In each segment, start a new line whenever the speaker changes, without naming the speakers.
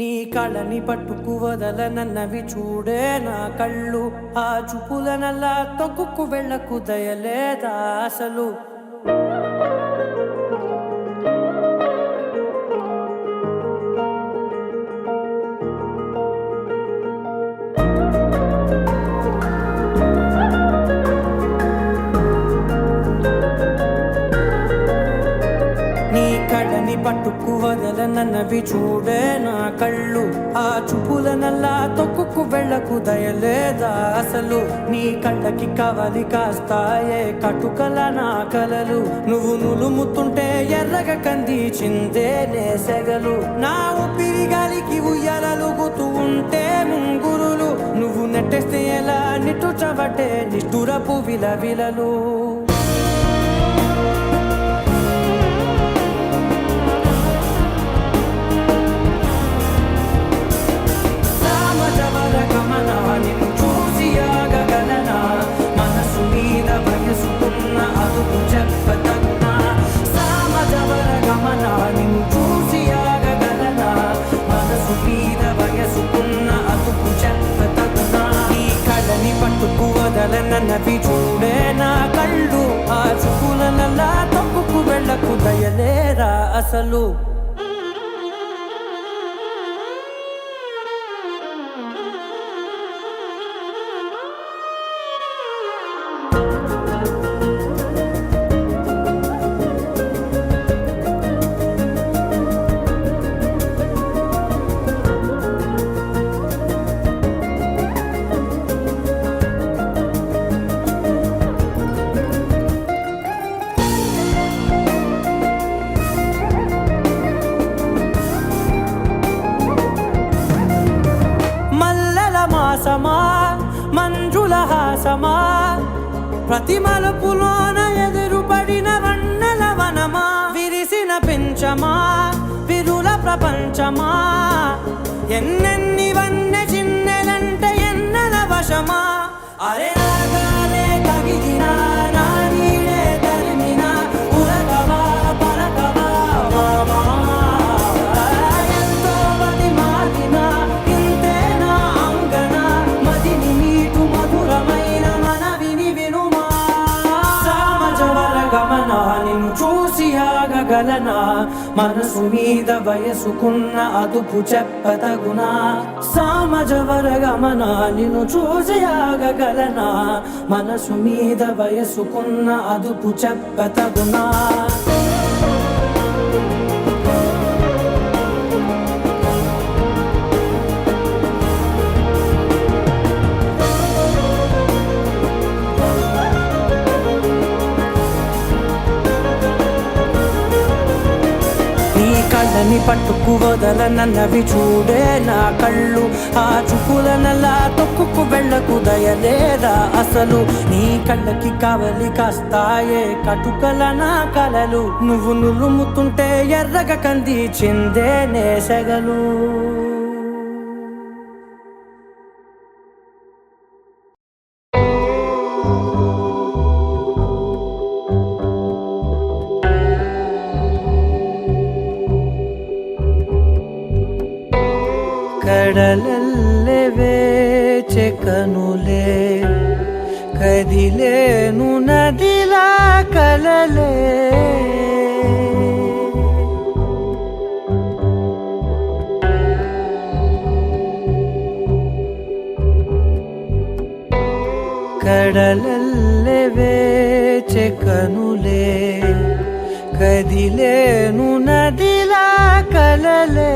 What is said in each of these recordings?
నీ కళని పట్టుకు వదలనన్నవి చూడే నా కళ్ళు. ఆ చూపులనల్లా తొక్కుకు వెళ్ళకు దయలేదా అసలు. కళ్ళని పట్టుకు వదలనన్నవి చూడే నా కళ్ళు. ఆ చూపులనల్లా తొక్కుకు వెళ్ళకు దయలేదా అసలు. నీ కళ్ళకి కవలి కాస్తాయే కటుకల నా కలలు. నువ్వు నులుముతుంటే ఎర్రగ కందిచిందే నేసెగలు. నా ఊపిరి గాలికి ఉయ్యాలలుగుతూ ఉంటే ముంగురులు. నువ్వు నెట్టేస్తే ఎలా నిట్టుచబట్టే నిష్ఠురపు విలవిలలు. పట్టుకు వదలనన్నవి చూడే నా కళ్ళు. ఆ చూపులనల్లా తప్పుకు వెళ్ళకు దయలేరా అసలు. మంజుల హాసమా ప్రతి మలుపులోన ఎదురుపడిన వన్నెల వనమా. విరిసిన పెంచమా విరుల ప్రపంచమా. ఎన్నెన్ని వన్నె చిన్నెలంటే ఎన్నెల వశమా. అరే నాగాలే కవిగినా నా నీడే తరిమినా ఉరకవా పలకవా మామా. ఎంతో మది మాటిన ఇంతే నా అంగన. మదిని నీటు మధురమైన మనవిని వినుమా. సామజవర గమన నిన్ను చూసి ఆగగలనా. మనసు మీద వయసుకున్న అదుపు చెప్పతగునా. సామజవర గమన నిన్ను చూసి ఆగగలనా. మనసు మీద వయసుకున్న అదుపు చెప్పతగునా. కళ్ళని పట్టుకు వదలనన్నవి చూడే నా కళ్ళు. ఆ చూపులనల్లా తొక్కుకు వెళ్ళకు దయలేదా అసలు. నీ కళ్ళకి కవలి కాస్తాయే కటుకల నా కలలు. నువ్వు నులుముతుంటే ఎర్రగ కందిచిందే నేసెగలు. కడలల్లె వేచె కనులే కదిలేను నదిలా కలలే. కడలల్లె వేచె కనులే కదిలేను నదిలా కలలే.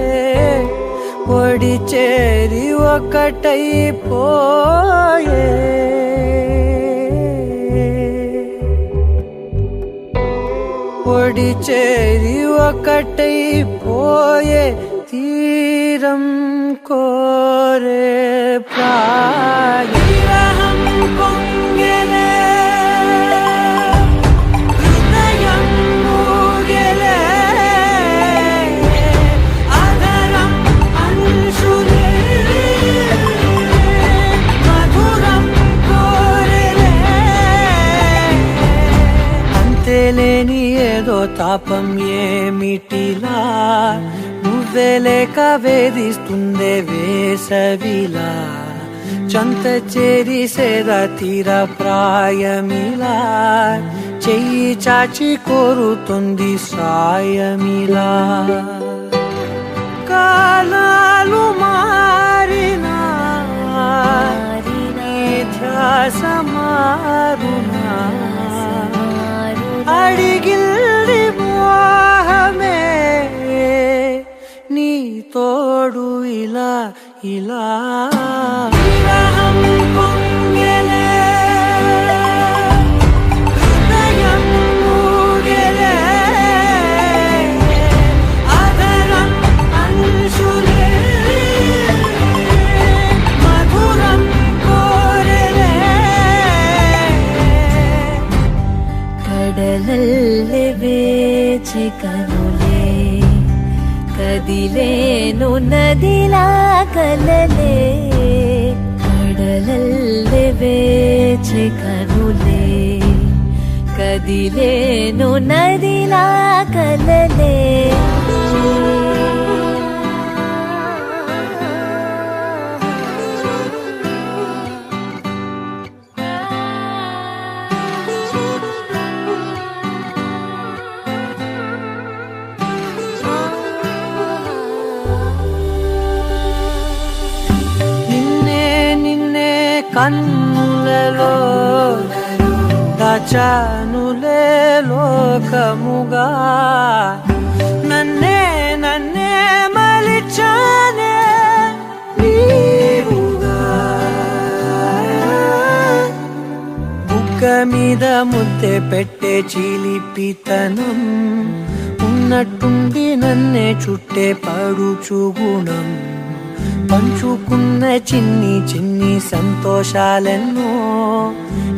ఒడి చేరి ఒకటైపోయే ఒడి చేరి ఒకటైపోయే. తీరం కోరే ప్రాయం కొంగెలే. హృదయం మూగెలే. లేని ఏదో తాపం ఏమిటిలా. నువ్వు నువ్వే లేక వేధిస్తుందే వేసవిలా చంత చేరి సేద తీర ప్రాయమిలా చెయ్యి చాచి కోరుతుంది సాయమిలా కాలాలు మారినా ధ్యాస మారునా అడిగిల్ది మోహమే నీ తోడు ఇలా ఇలా విరహం పొంగెలే హృదయం ఊగెలే అదరం అంశులే మధురం కోరెలే
కడలల్లె వేచి కనులే కదిలేను నదిలా కలలే కడలల్లె వేచి కనులే కదిలేను నదిలా కలలే
కన్నులలో దాచానులే లోకముగా నన్నే నన్నే మలిచానే నీవుగా బుగ్గ మీద ముద్దె పెట్టే చిలిపితనం ఉన్నట్టుండి నన్నే చుట్టే పడుచు గుణం పంచుకున్న చిన్ని చిన్ని సంతోషాలెన్నో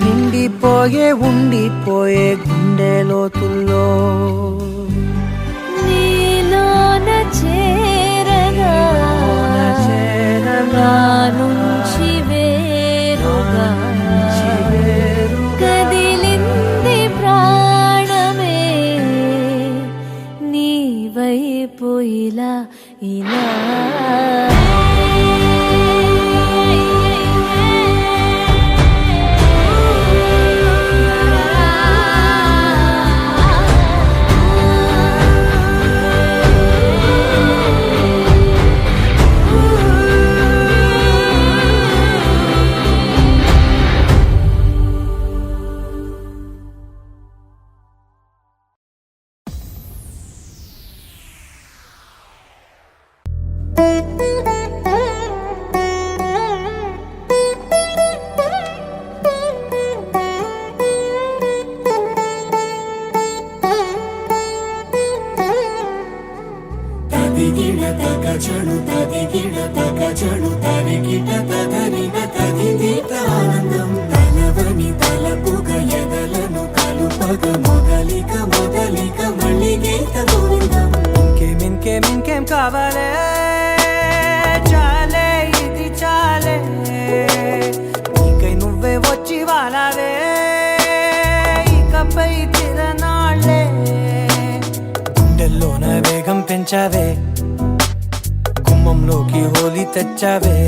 నిండిపోయే ఉండిపోయే గుండె లోతుల్లో
నీలోన చేరగా నుంచి వేరుగా కదిలింది ప్రాణమే నీ వైపు ఇలా ఇలా
ఇంకేం కావాలే చాలే ఇది చాలే నీకై నువ్వే వచ్చి వాలావే ఇకపై తిరనాళ్ళే గుండెల్లోన వేగం పెంచావే గుమ్మంలోకి హోలీ తెచ్చావే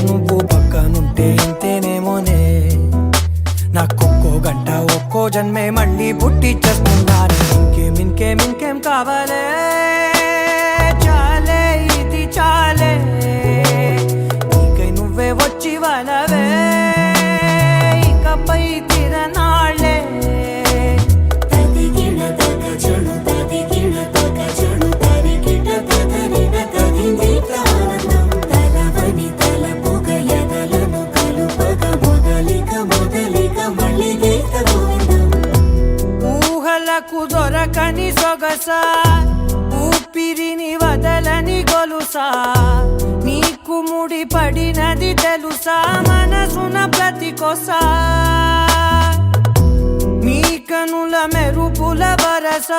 నువ్వు పక్కనుంటే ఇంతేనేమోనే నాకొక్కో గంట ఒక్కో జన్మే మళ్ళీ పుట్టి చేస్తున్నాను ఇంకేం కావాలే చాలే ఇది చాలే నీకై నువ్వే వచ్చి వాలవే ఇకపై తిరనాళ్ళే ఊహలకు దొరకని సొగసా ఊపిరిని వదలని గొలుసా నీకు ముడి పడినది తెలుసా మనసున ప్రతి కొసా నీ కనుల మెరుపుల వరస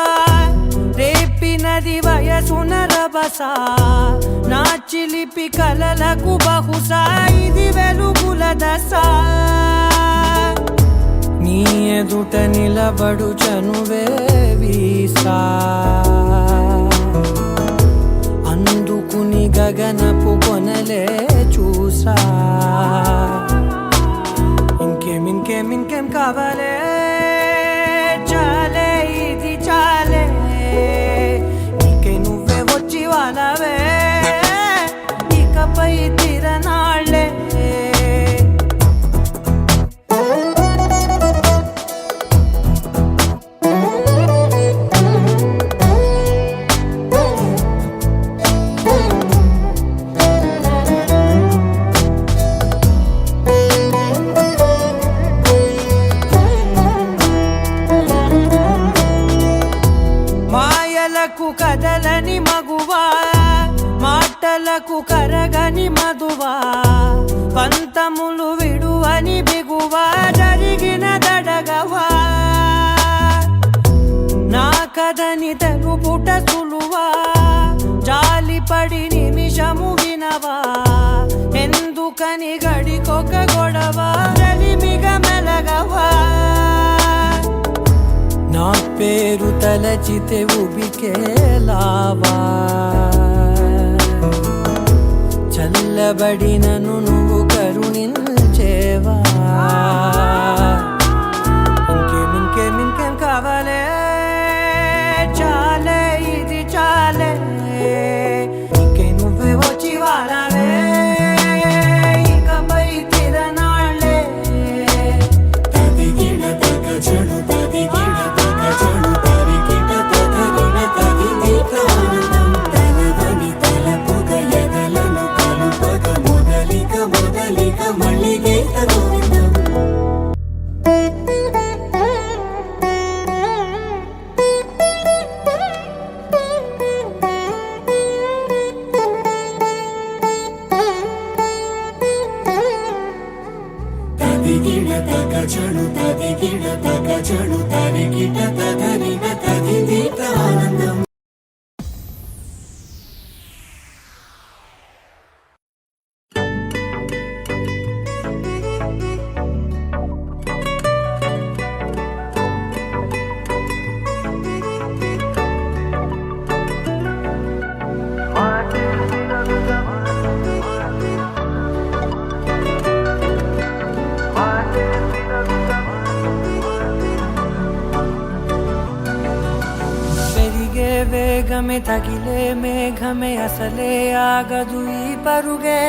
రేపినది వయసున రభస నా చిలిపి కలలకు బహుశా ఇది వెలుగుల దశ నీ ఎదుట నిలబడు చనువే వీసా అందుకుని గగనపు కొనలే చూసా. ఇంకేం కావాలే, చాలే ఇది చాలే, నీకే నువ్వే వచ్చి వాళ్ళవే, ఇకపై తిరనాళ్ళే. మాయలకు కదలని మగువా, మాటలకు కరగని మధువా, పంతములు విడువని బిగువా, జరిగిన దడగవా, నా కదని తెలుపుట సులువా, జాలిపడి నిమిషము వినవా, ఎందుకని గడికొక గొడవ, రలిమిగ మెలగవా. నా పేరు తలచితే ఉబికేలావా, చల్లబడినను నువ్వు కరుణించేవా. ఇంకేం కావాలే, చాలే ఇది చాలే, నీకే నువ్వే వచ్చి వాళ్ళవే, ఇకపై తిరనాళ్ళే.
తదిగిడ తగ చెడు తదిగిడ తగ చెడు తరిగిట తగరిన తగిదీత ఆనందం తలవని తలపుగ ఎదలను కలుపగ మొదలిక మళ్ళీగీత గోవిందం. తదిగిడ తగ చెడు తదిగిడ తగ చెడు తరిగిట తగరిన తగిదీత ఆనందం.
పెరిగే వేగమే తగిలే మేఘమే అసలే ఆగదు ఈ పరుగే,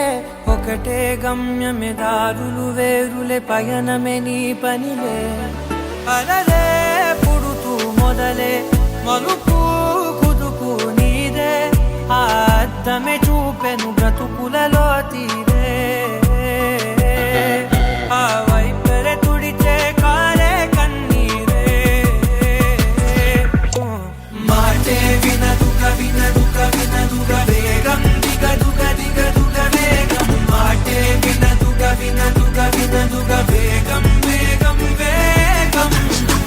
ఒకటే గమ్యమే దారులు వేరులే, పయనమే నీ పనిలే. అలలే పుడుతూ మొదలే మలుపు కుదుపు నీదే, ఆ అద్దమే చూపెను బ్రతుకులలో తీరే, ఆ వైపరే తుడిచే కారే కన్నీరే. మాటే వినదుగ వేగం దిగదుగ వేగం, మాటే వినదుగ వేగం వేగం,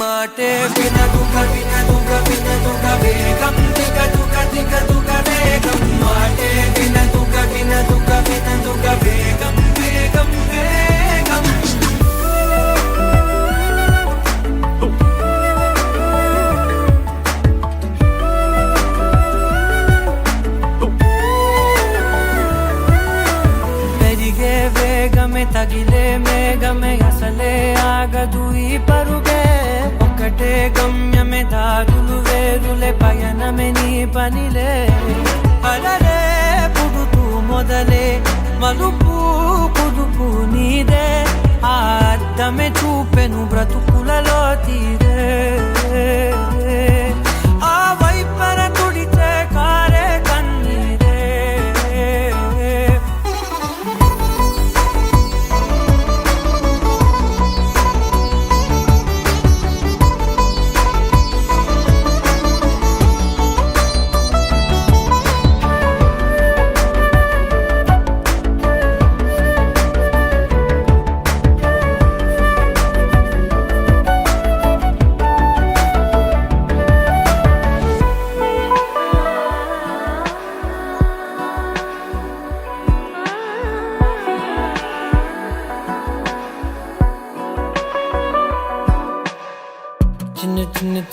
మాటే వినదుగ వేగం దిగదుగ వేగం, మాటే వినదుగ వేగం వేగం. పెరిగే వేగమే తగిలే మేఘమే అసలే ఆగదు ఈ పరుగే, ఒకటే గమ్యమే దారులు వేరులే, పయనమే నీ పనిలే. అలలే పుడుతూ మొదలే మలుపు కుదుపు నీదే, ఆ అద్దమే చూపెను బ్రతుకులలో తీరే, ఆ వైపర తుడిచే కారే కన్నీరే.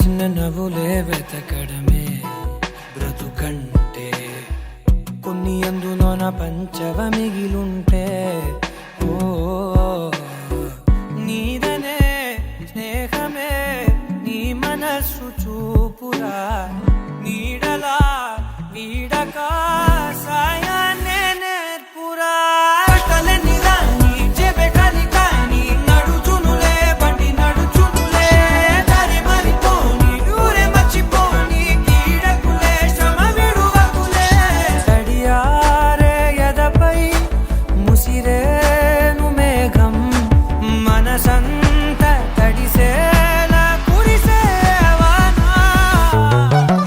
చిన్న నవ్వులే వెతకడమే బ్రతుకంటే, ప్రపంచవ మిగిలుంటే ఓ నీదనే స్నేహమే నీ మనస్సు చూపురా నీడలా వీడక సాయాన్నే నేర్పురా కలని రాని చెబె కలికాని నడుచునులే బండి నడుచునులే దారి మరిపోని ఊరే మర్చిపోని కీడకులే శ్రమ విడువకులే తడియారే ఎదపై ముసిరేను మేఘం మనసంత తడిసేలా కురిసేవానా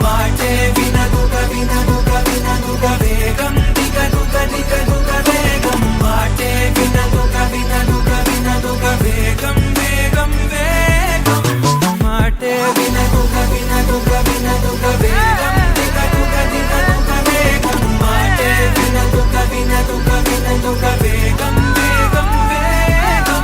మాటే వినదుగ వినదుగ వినదుగ వేగం దిగదుగ దిగదుగ వేగం మాటే వినదుగ వినదుగ వినదుగ వేగం వేగం వేగం మాటే వినదుగ వినదుగ వినదుగ వేగం దిగదుగ దిగదుగ వేగం మాటే వినదుగ వినదుగ వినదుగ వేగం వేగం వేగం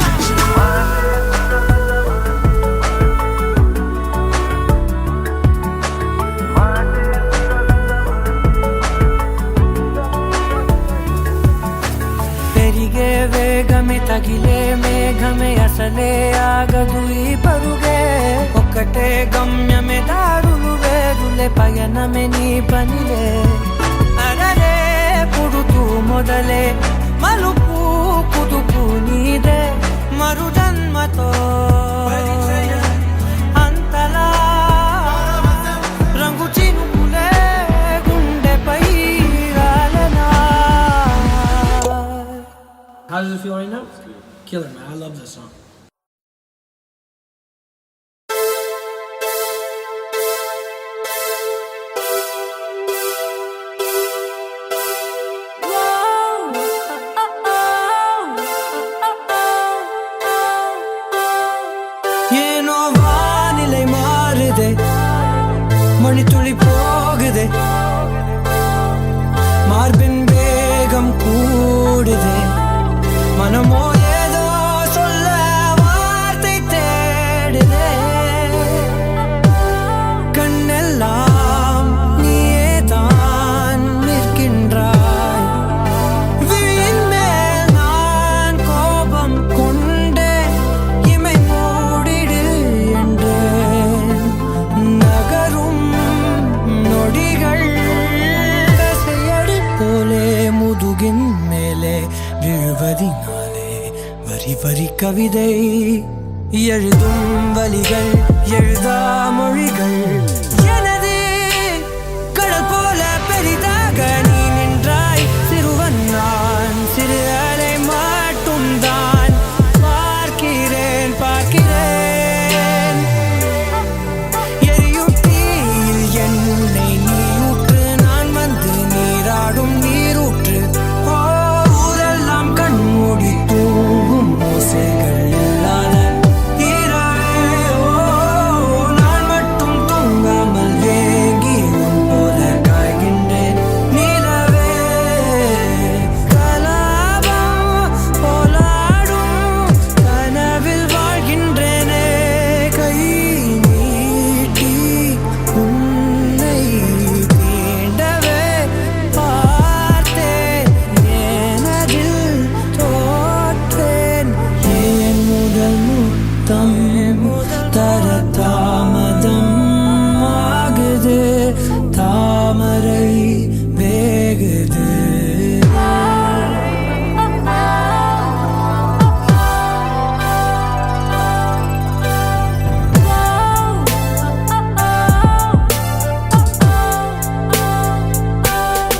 పెరిగే వేగమే తగిలే మేఘమే అసలే ఆగదు ఈ పరుగే ఒక్కటే గమ్యమే దారులు వేరులే పయనమే నీ పనిలే అరరే పుడుతూ మొదలే మలుపు కుదుపు నీదే మరు జన్మతో అంతలా రంగు చినుకులే గుండెపై రాలనా
How does it feel right now? Killer, man. I love this song.
ஏனோ வானிலை மாறுதே மணி துளி போகுதே மார்பின் வேகம் கூடுதே மனமோ ஏதோ சொல்ல வார்த்தை தேடுதே கண்ணெல்லாம் நீயே தான் நிற்கின்றாய் விழியின் மேல் நான் கோபம் கொண்டே இமை மூடிடு என்றேன் நகரும் நொடிகள் கசையடி போலே முதுகின் மேலே விழுவதினாலே வரி வரி கவிதை எழுதும் வலிகள் எழுதா மொழிகள் எனது கடல் போல பெரிதாக நீ நின்றாய் சிறுவன் நான் சிறு அலை மட்டும் தான் பார்க்கிறேன் பார்க்கிறேன் எரியும் தீயில் என்னை நீ ஊற்று நான் வந்து நீராடும் நீரூற்று ஓ ஊரெல்லாம் கண்மூடி தூங்கும் ஓசைகள் இல்லாத இரவே ஓ நான் மட்டும் தூங்காமல் ஏங்கி உன் போல காய்கின்றேன் நிலவே கலாபம் போலாடும் கனவில் வாழ்கின்றேனே கை நீட்டி உன்னை தீண்டவே பார்த்தேன் ஏனதில் தோற்றேன் ஏன் முதல் முத்தம் தர தாமதம் ஆகுது தாமரை வேகுது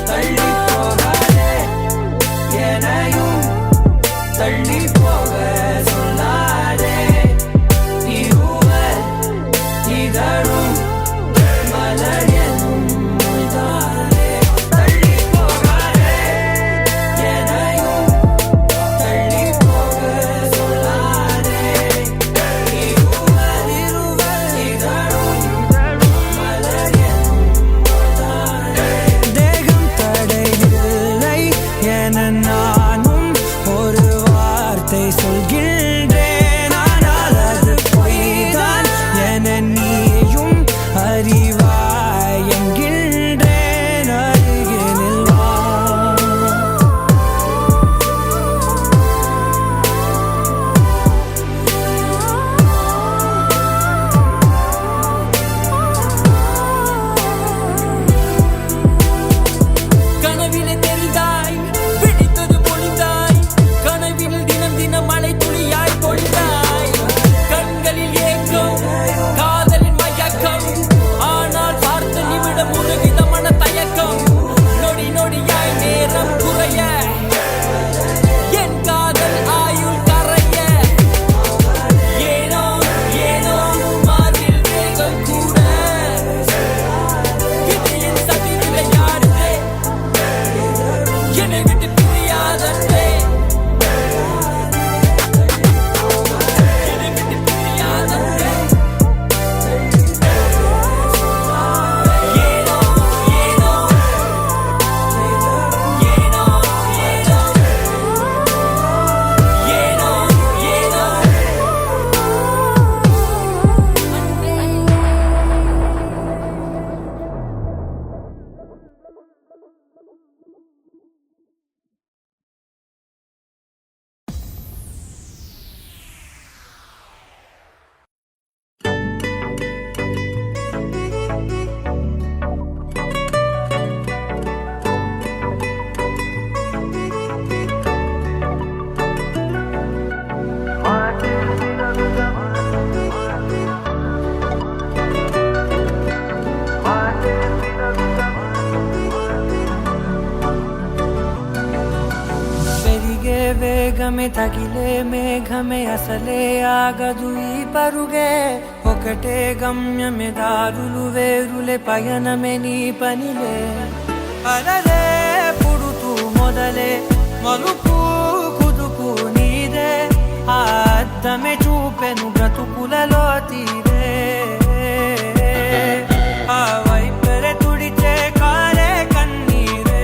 தள்ளி போகாதே எனையும் தள்ளி போக சொல்லாதே இருவர் இதழும் மலர் என்னும் மொய்தானே தள்ளி போகாதே எனையும் தள்ளி போக சொல்லாதே இருவர் இதழும் மலர் என்னும் மொய்தானே தேகம் தடையில்லை என நானும் ஒரு வார்த்தை వేగమే తగిలే మేఘమే అసలే ఆగదు ఈ పరుగే ఒకటే గమ్యమే దారులు వేరులే పయనమే నీ పనిలే అలలే పుడుతూ మొదలే మలుపు కుదుపు నీదే ఆ అద్దమే చూపెను బ్రతుకులలో తీరే ఆ వైపరే తుడిచే కారే కన్నీరే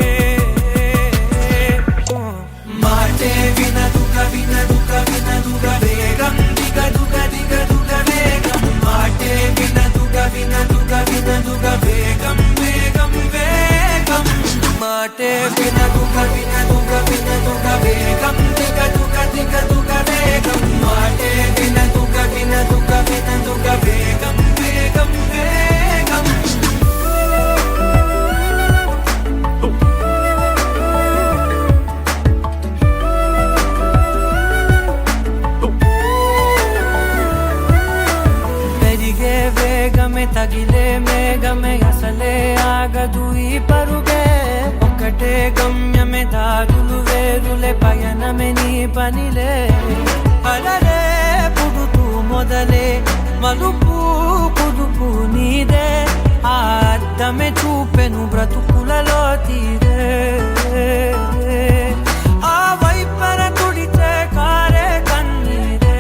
మాటే వినదుగ వినదుగ వినదుగ వేగం దిగదుగ దిగదుగ వేగం మాటే వినదుగ వినదుగ వినదుగ వేగం వేగం వేగం మాటే వినదుగ వినదుగ వినదుగ వేగం దిగదుగ దిగదుగ వేగం మాటే వినదుగ వినదుగ వినదుగ వేగం వేగం వేగం పెరిగే వేగమే తగిలే మేఘమే అసలే ఆగదు ఈ పరుగే ఒకటే గమ్యమే దారులు వేరులే పయనమే నీ పనిలే అలలే పుడుతూ మొదలే మలుపు కుదుపు నీదే ఆ అద్దమే చూపెను బ్రతుకులలో తీరే ఆ వైపర తుడిచే కారే కన్నీరే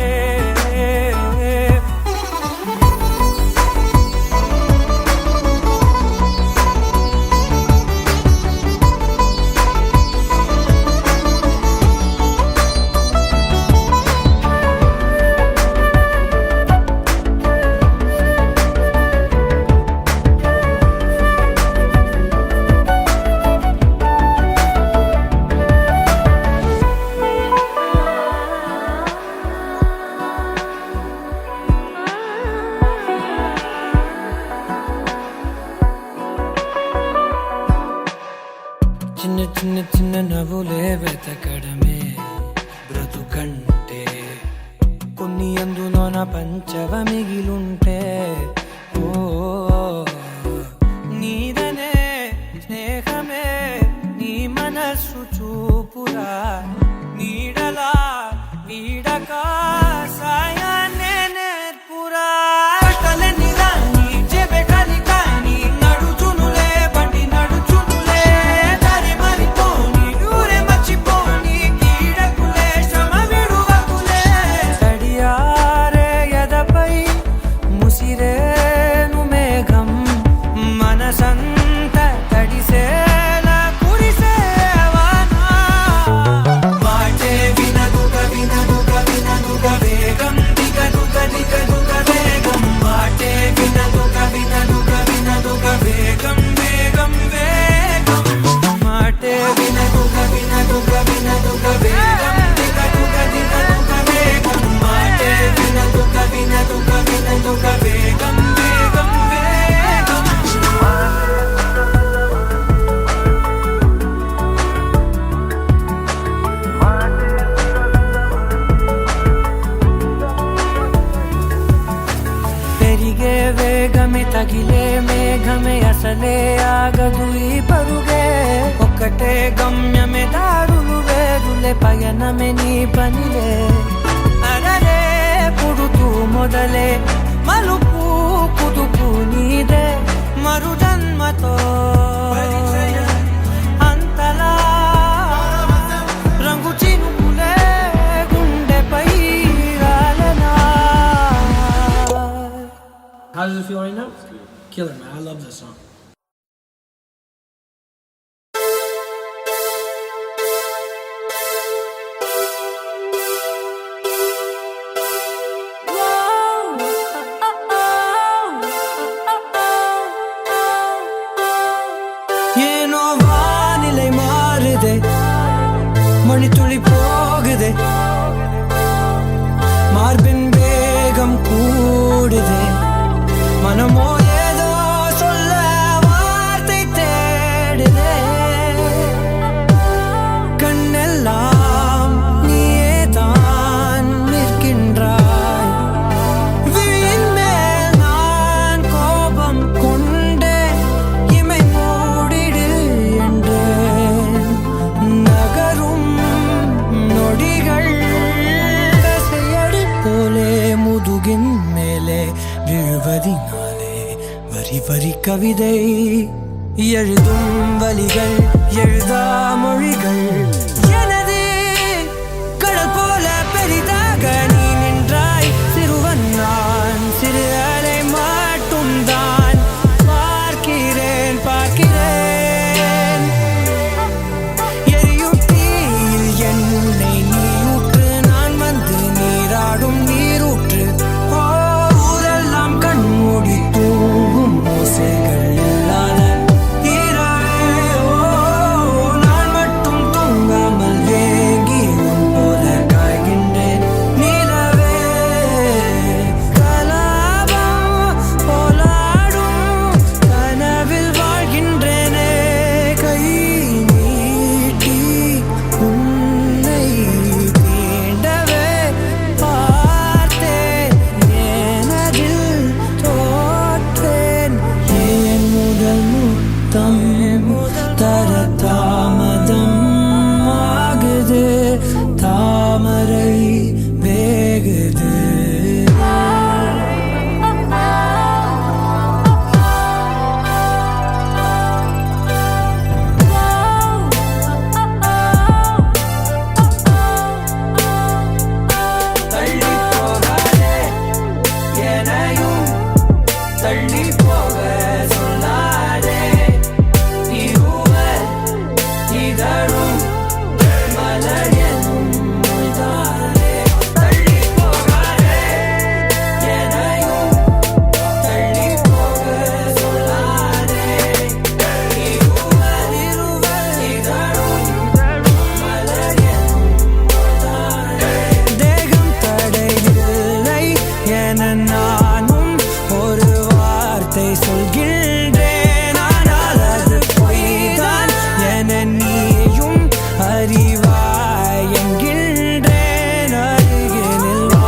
చిన్న చిన్న చిన్న నవ్వులే వెతకడమే బ్రతుకంటే కొన్ని అందులోన పంచవ మిగిలుంటే ఓ నీదనే స్నేహమే నీ మనస్సు చూపురా నీడలా వీడక సాయాన్నే నేర్పురా కలని రాని చెబె కలి కాని నడుచునులే బండి నడుచునులే దారి మరిపోని ఊరే మర్చిపోని కీడకులే శ్రమ విడువకులే తడియారే ఎదపై ముసిరేను మేఘం మనసంత తడిసేలా కురిసేవానా మాటే వినదుగ వినదుగ వినదుగ వేగం దిగదుగ దిగదుగ వేగం మాటే వినదుగ వినదుగ వినదుగ వేగం వేగం వేగం మాటే వినదుగ వినదుగ వినదుగ వేగం దిగదుగ దిగదుగ వేగం మాటే వినదుగ వినదుగ వినదుగ వేగం వేగం వేగం పెరిగే వేగమే తగిలే మేఘమే అసలే ఆగదు ఈ పరుగే ఒక్కటే గమ్యమే దారులు వేరులే పయనమే నీ పనిలే అలలే పుడుతూ మొదలే మలుపు కుదుపు నీదే మరు జన్మతో అంతలా రంగు చినుకులే గుండెపై రాలనా
How does it feel right now? Killer, man. I love this song.
ஏனோ வானிலை மாறுதே மணி துளி போகுதே மார்பின் வேகம் கூடுதே மனமோ ஏதோ சொல்ல வார்த்தை தேடுதே கண்ணெல்லாம் நீயே தான் நிற்கின்றாய் விழியின் மேல் நான் கோபம் கொண்டே இமை மூடிடு என்றேன் நகரும் நொடிகள் விழுவதினாலே வரி வரி கவிதை எழுதும் வலிகள் எழுதா மொழிகள் எனது கடல் போல பெரிதாக நீ நின்றாய் சிறுவன் நான் சிறு அலை மட்டும் தான் பார்க்கிறேன் பார்க்கிறேன் எரியும் தீயில் என்னை நீயூற்று நான் வந்து நீராடும் நீரூற்று ஊரெல்லாம் கண்மூடி தூங்கும் ஓசைகள் இல்லாத நான் மட்டும் தூங்காமல் ஏங்கி உன் போல காய்கின்றேன் நிலவே கலாபம் போலாடும் கனவில் வாழ்கின்றேனே கை நீட்டி உன்னை தீண்டவே பார்த்தேன் எனதில் தோற்றேன் ஏன் முதல் முத்தம் தர தாமதம் ஆகுது தாமரை வேகுது தள்ளி போகாதே எனையும் தள்ளி போக சொல்லாதே நீருவர் இதழும் மலர் என்னும் மொய்தானே தள்ளி போகாதே எனையும் தள்ளி போக சொல்லாதே நீருவர் இதழும் மலர் என்னும் மொய்தானே தேகம் தடையில்லை என நானும் ஒரு வார்த்தை சொல்கின்றேன் ஆனால் அது பொய்தான் என நீயும் அறிவாய் என்கின்றேன் அருகினில் வா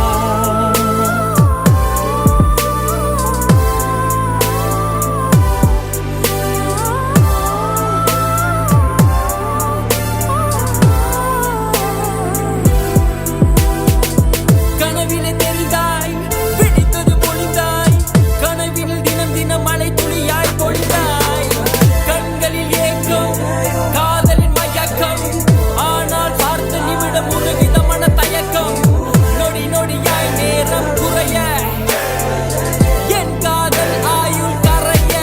கனவிலே தெரிந்தாய் பிடித்தது பொழிந்தாய் கனவில் தினம் தினம் மழை துளியாய் பொழிந்தாய் கண்களில் ஏக்கம் காதலின் மயக்கம் ஆனால் பார்த்த நிமிடம் ஒரு விதமான தயக்கம் நொடி நொடியாய் நேரம் குறைய என் காதல் ஆயுள் கரைய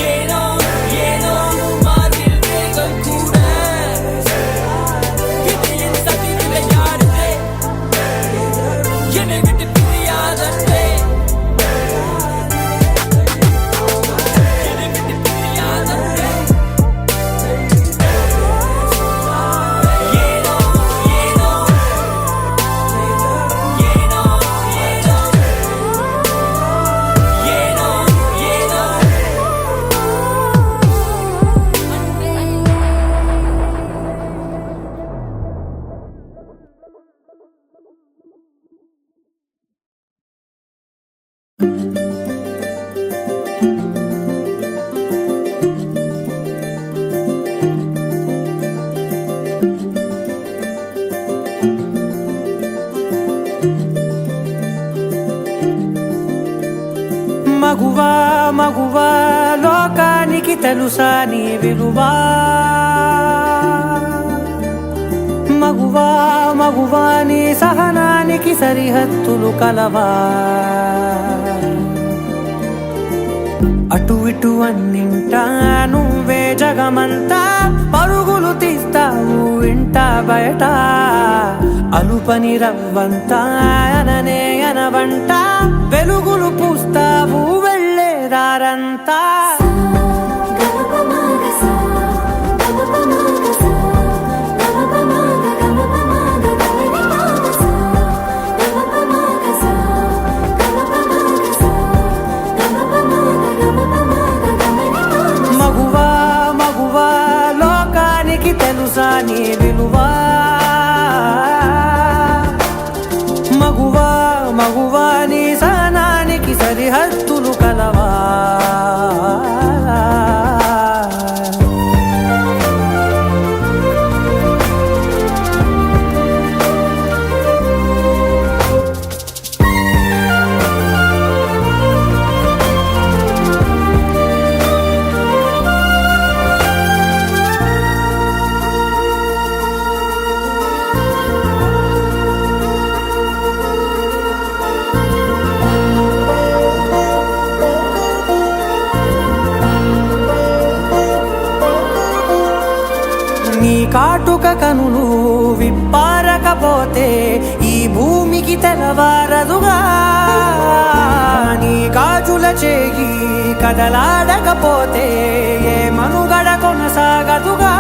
ஏனோ ஏனோ மார்பில் வேகம் கூட இது என் சதி விளையாடுதே என்னை விட்டு பிரியாதே என்னை விட்டு பிரியாதே ஏனோ ஏனோ ஏனோ ஏனோ ஏனோ
మగువా మగువా లోకానికి తెలుసా నీ విలువా మగువా మగువా నీ సహనానికి సరిహద్దులు కలవా అటు ఇటు అన్నింటా నువ్వే జగమంతా పరుగులు తీస్తావు ఇంట బయట అలుపని రవ్వంతా అననే అనవంట వెలుగులు పూస్తావు వెళ్ళేదారంతా మగువా మగువా లోకానికి తెలుసా నీ విలువా మగువా మగువా నీ సహనానికి సరిహద్దులు కలవా కాటుక కనులు విప్పారకపోతే ఈ భూమికి తెలవారదుగా, నీ గాజుల చేయి కదలాడకపోతే ఏ మనుగడ కొనసాగదుగా.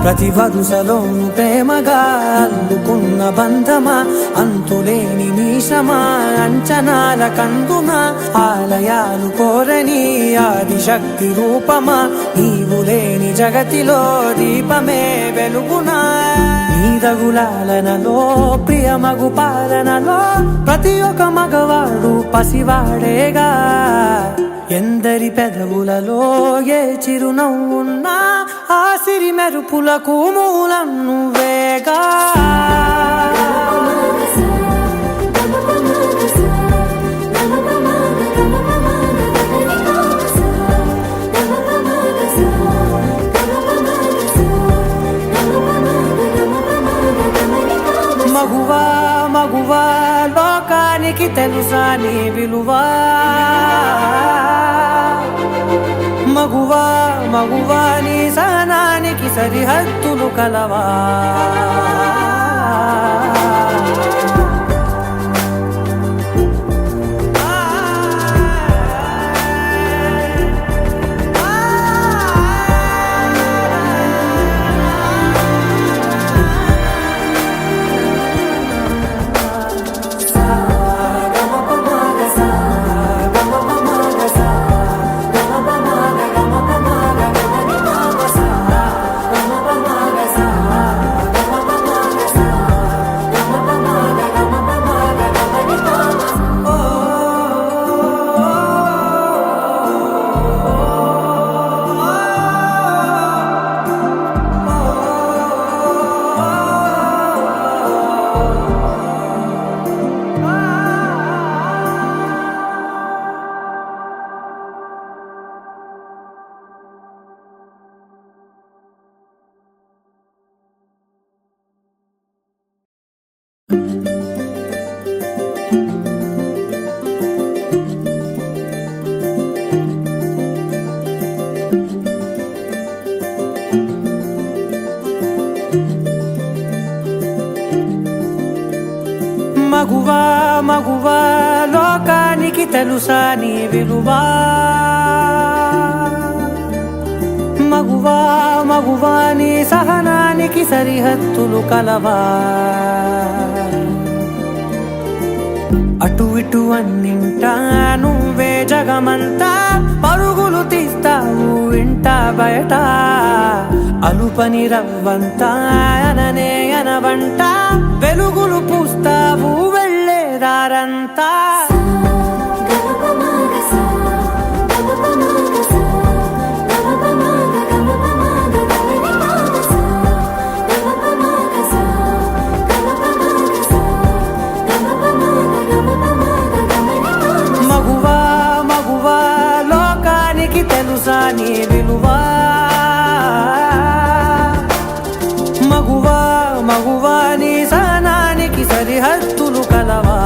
ప్రతి వరుసలోను ప్రేమగా అల్లుకున్న బంధమా, అంతులేని మీషమా, అంచనాల కందున ఆలయాలు కోరని ఆదిశక్తి రూపమా, నీవు లేని జగతిలో దీపమే వెలుగునా. నీదగులాలనలో ప్రియమగు పాలనలో ప్రతి ఒక్క మగవాడు పసివాడేగా. ఎందరి పెదవులలో ఏ చిరునవ్వున్నా ఆ సిరి మెరుపులకు మూలం నువ్వేగా. మగువా మగువా లోకానికి తెలుసా నీ విలువా, మగువా మగువా నీ సహనానికి సరిహద్దులు కలవా. మగువా మగువా లోకానికి తెలుసా నీ విలువా, మగువా మగువా నీ సహనానికి సరిహద్దులు కలవా. అటు ఇటు అన్నింటా నువ్వే జగమంతా, పరుగులు తీస్తావు ఇంట బయట. అలుపని రవ్వంతా అననే అనవంట, వెలుగులు పూస్తావు వెళ్ళేదారంతా. మగువా మగువా లోకానికి తెలుసా నీ విలువా, మగువా మగువా నీ సహనానికి సరిహద్దులు కలవా.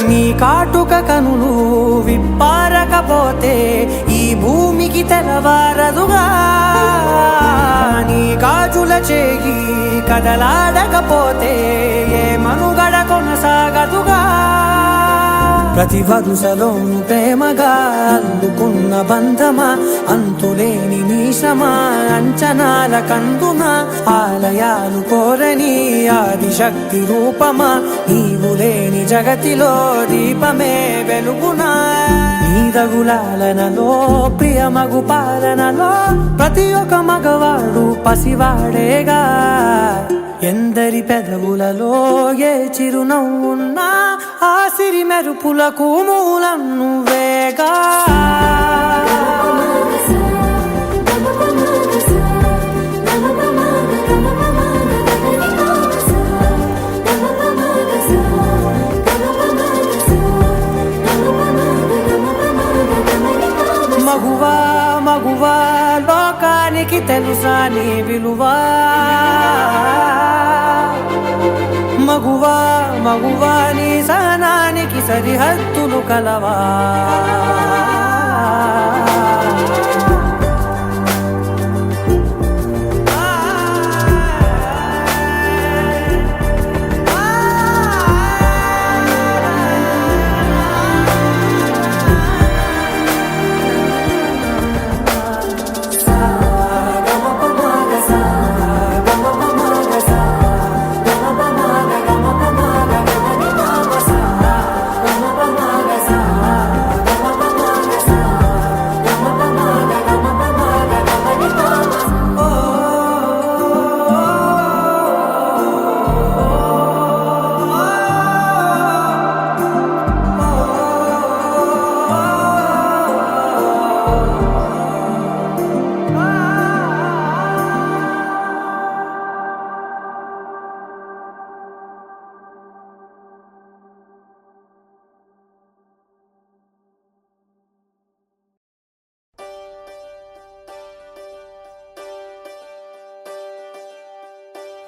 నీ కాటుక కనులు విప్పారకపోతే ఈ భూమికి తెలవారదుగా, నీ గాజుల చేయి కదలాడకపోతే ఏ మనుగడ కొనసాగదుగా. ప్రతి వరుసలోను ప్రేమగా అల్లుకున్న బంధమా, అంతులేని మీషమా, అంచనాల కందున ఆలయాలు కోరని ఆదిశక్తి రూపమా, నీవు లేని జగతిలో దీపమే వెలుగునా. నీదగులాలనలో ప్రియమగు పాలనలో ప్రతి ఒక్క మగవాడు పసివాడేగా. ఎందరి పెదవులలో ఏ చిరునవ్వున్నా ఆ సిరి మెరుపులకు మూలం నువ్వేగా మగువా మగువా లోకానికి తెలుసా నీ విలువా మగువా మగువా నీ సహనానికి సరిహద్దులు కలవా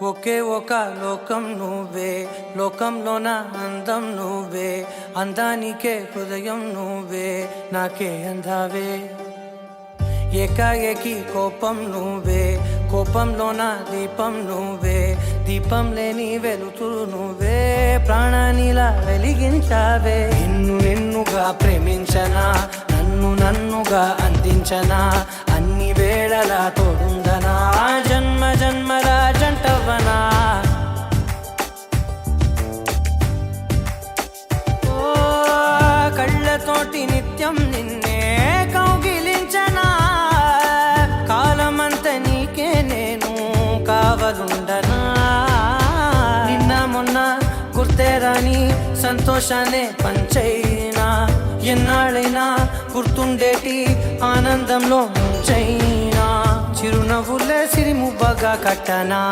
ఒకే ఒక లోకం నువ్వే లోకంలోన అందం నువ్వే అందానికే హృదయం నువ్వే నాకే అందావే ఏకాఏకి కోపం నువ్వే కోపంలోన దీపం నువ్వే దీపం లేని వెలుతురు నువ్వే ప్రాణానిలా వెలిగించావే నిన్నుగా ప్రేమించనా నన్నుగా అందించనా అన్ని వేళలా తోడుందనా జన్మ జన్మల జంటవనా ఓ కళ్ళతోటి నిత్యం నిన్నే కౌగిలించనా కాలమంత నీకే నేను కావలుండనా నిన్న మొన్న గుర్తేరాని సంతోషాన్ని పంచైనా ఎన్నాళ్ళైనా గుర్తుండేటి ఆనందంలో ముంచైనా చిరునవ్వులే సిరిముబ్బగా కట్టనా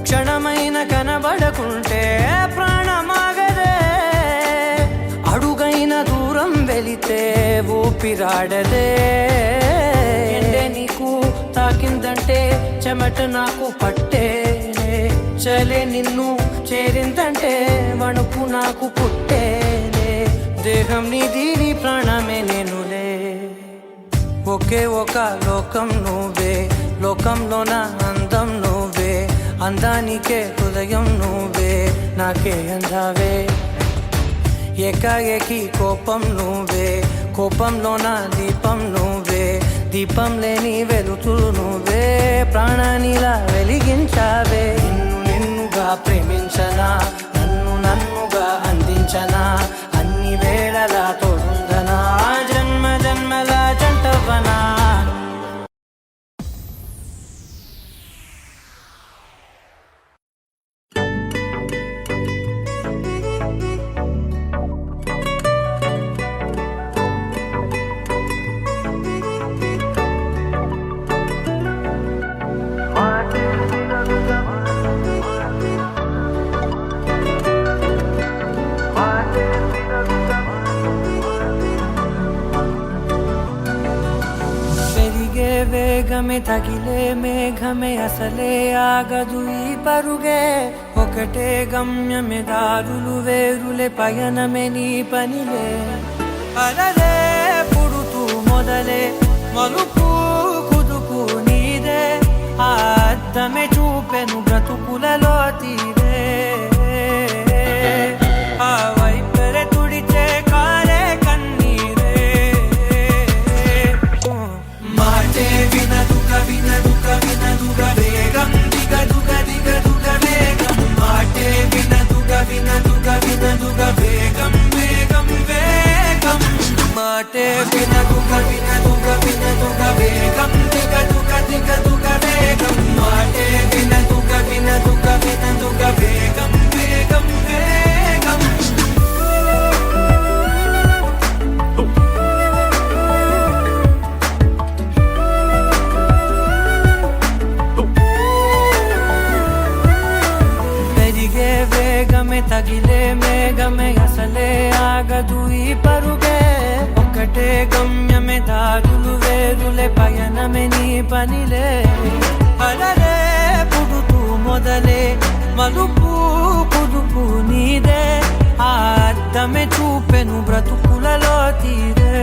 క్షణమైన కనబడకుంటే ప్రాణమాగదే అడుగైన దూరం వెళితే ఊపిరాడదే ఎండే నీకు తాకిందంటే చెమట నాకు పట్టేనే చలే నిన్ను చేరిందంటే వణుకు నాకు పుట్టేనే దేహం నీది నీ ప్రాణమే నేనులే ఒకే ఒక లోకం నువ్వే లోకంలోన అందం నువ్వే అందానికే హృదయం నువ్వే నాకే అందావే ఏకాఏకి కోపం నువ్వే కోపంలోన దీపం నువ్వే దీపం లేని వెలుతురు నువ్వే ప్రాణానిలా వెలిగించావే నిన్నుగా ప్రేమించనా నన్నుగా అందించనా అన్ని వేళలా తోడుందనా జన్మ జన్మల జంటవనా వేగమే తగిలే మేఘమే అసలే ఆగదు ఈ పరుగే ఒకటే గమ్యమే దారులు వేరులే పయనమే నీ పనిలే అలలే పుడుతూ మొదలే మలుపు కుదుకు నీదే ఆ అద్దమే చూపెను బ్రతుకుల వేగమే తగిలే మేఘమే అసలే ఆగదు ఈ పరుగే ఒక్కటే గమ్యమే దారులు వేరులే పయనమే నీ పనిలే అలలే పుడుతూ మొదలే మలుపు కుదుపు నీదే ఆ అద్దమే చూపెను బ్రతుకులలో తీరే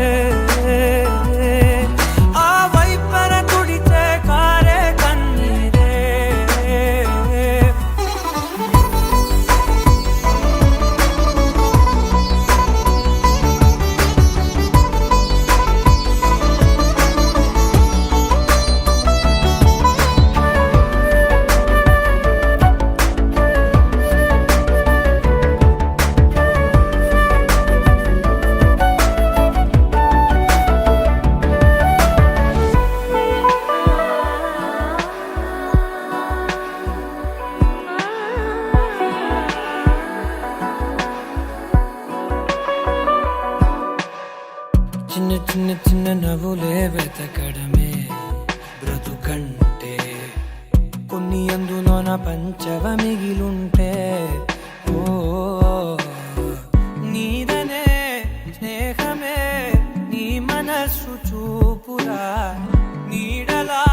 ఆ వైపర తుడితే కారే కన్నీరే చిన్న చిన్న చిన్న నవ్వులే వెతకడమే బ్రతుకంటే కొన్ని అందులోన పంచవ మిగిలుంటే ఓ నీదనే స్నేహమే నీ మనస్సు చూపురా నీడలా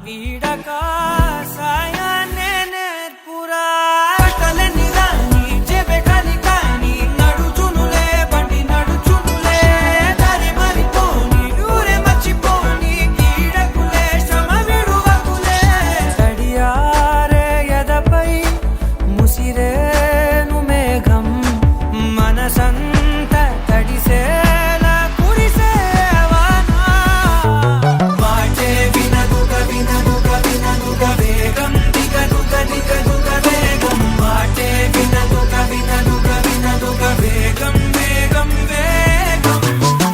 వీడక సాయాన్నే నేర్పురా కలని రాని చెబె కలి కాని నడుచునులే బండి నడుచునులే దారి మరిపోని ఊరే మర్చిపోని కీడకులే శ్రమ విడువకులే తడియారే ఎదపై ముసిరేను మేఘం మనసంత తడిసేలా కురిసేవానా వాటే వినదుగ వినదుగ వినదుగ వేగం దిగదుగ దిగదుగ వేగం వాటే వినదుగ వినదుగ వినదుగ వేగం వేగం వేగం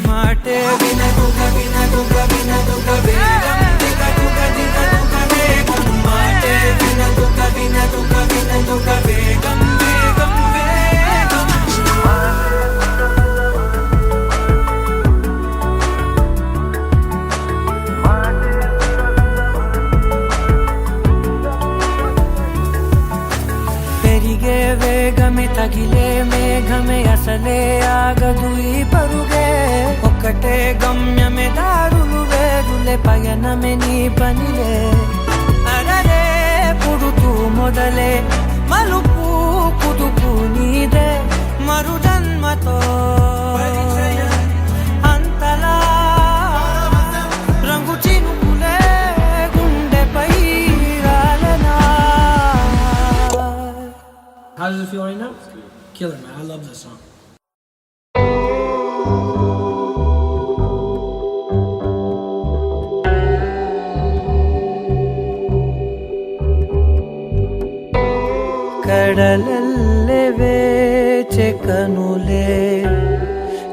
మాటే వినదుగ వినదుగ వినదుగ వేగం దిగదుగ దిగదుగ వేగం మాటే వినదుగ వినదుగ వినదుగ వేగం వేగం వేగం పెరిగే వేగమే తగిలే మేఘమే అసలే ఆగదు ఈ పరుగే ఒక్కటే గమ్యమే దారులు వేరులే పయనమే నీ పనిలే అరరే పుడుతూ మొదలే మలుపు కుదుపు నీదే మరు జన్మతో అంతలా రంగు చినుకులే గుండెపై రాలనా
How does it feel right now? Killer, man. I love this song.
కడలల్లె వేచె కనులే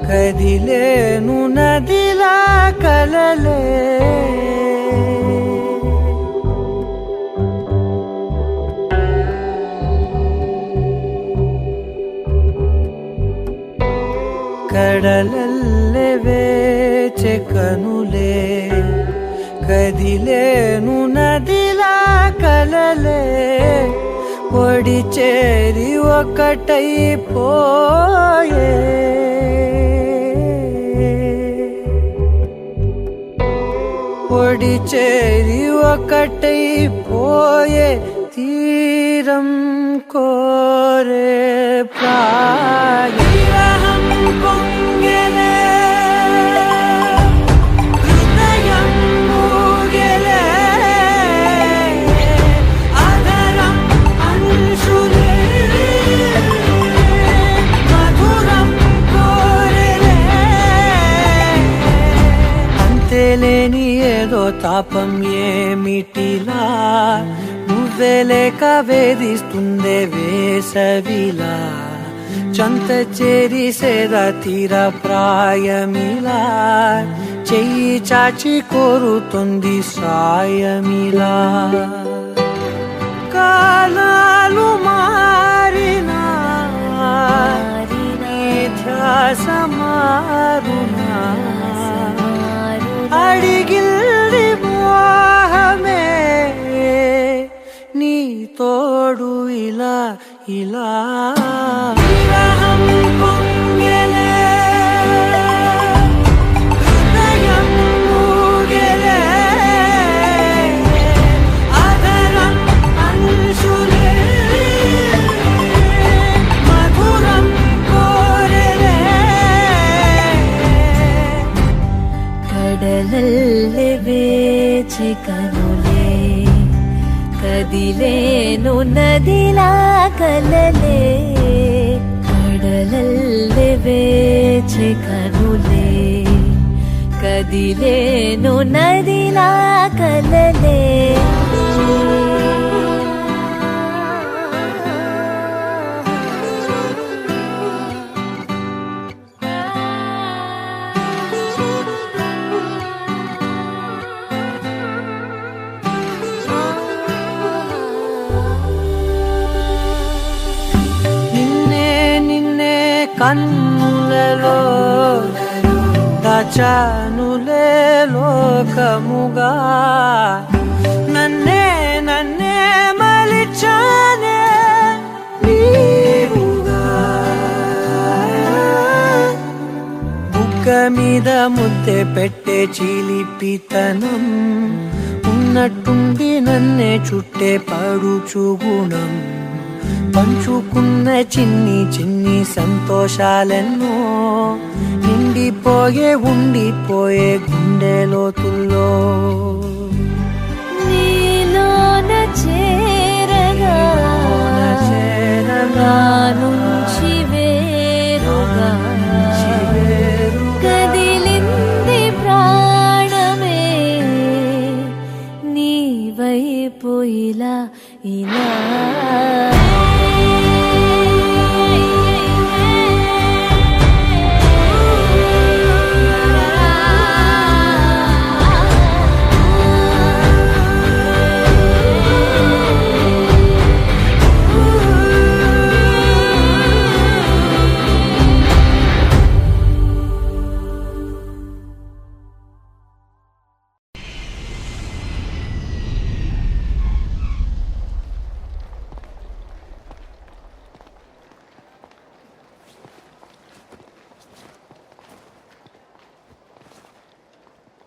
కదిలేను నదిలా కలలే కడలల్లె వేచె కనులే కదిలేను నదిలా కలలే ఒడి చేరి ఒకటైపోయే ఒడి చేరి ఒకటైపోయే తీరం కోరే ప్రాయం పొంగెలే హృదయం మూగెలే అదరం అంశులే మధురం కోరెలే అంతేలేని ఏదో తాపం ఏమిటిలా నువ్వే లేక వేధిస్తుందే వేసవిలా చంత చేరి సేద తీర ప్రాయమిలా చెయ్యి చాచి కోరుతుంది సాయమిలా కాలాలు మారినా ధ్యాస మారునా అడిగిల్ది మోహమే నీ తోడు ఇలా ఇలా
వేచి కనులే కదిలేను నదిలా కలలే కడలల్లే వేచి కనులే కదిలేను నదిలా కలలే
కన్నులలో దాచానులే లోకముగా నన్నే మలిచానే నీవుగా బుగ్గ మీద ముద్దె పెట్టే చిలిపితనం ఉన్నట్టుండి నన్నే చుట్టే పడుచు గుణం పంచుకున్న చిన్ని సంతోషాలెన్నో ఉండిపోయే గుండె లోతుల్లో
నీలోన చేరగా నుంచి వేరుగా కదిలింది ప్రాణమే నీ వైపు ఇలా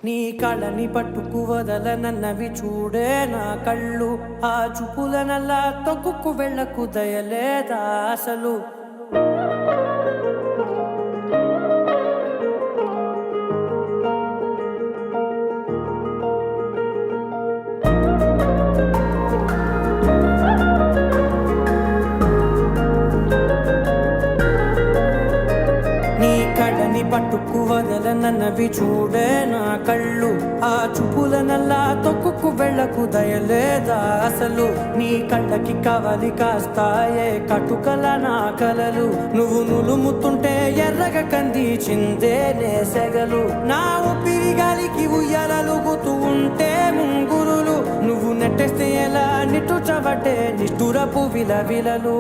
నీ కళని పట్టుకు వదలనన్నవి చూడే నా కళ్ళు ఆ చూపులనల్లా తొక్కుకు వెళ్ళకు దయలేదా అసలు పట్టుకు వదలనన్నవి చూడే నా కళ్ళు ఆ చూపులనల్లా తొక్కుకు వెళ్ళకు దయలేదా అసలు నీ కళ్ళకి కవలి కాస్తాయే కటుకల నా కలలు నువ్వు నులుముతుంటే ఎర్రగ కంది చిందేనే సెగలు నా ఊపిరి గాలికి ఉయ్యాలలుగుతూ ఉంటే ముంగురులు నువ్వు నెట్టేస్తే ఎలా నిట్టుచబట్టే నిష్ఠురపు విలవిలలు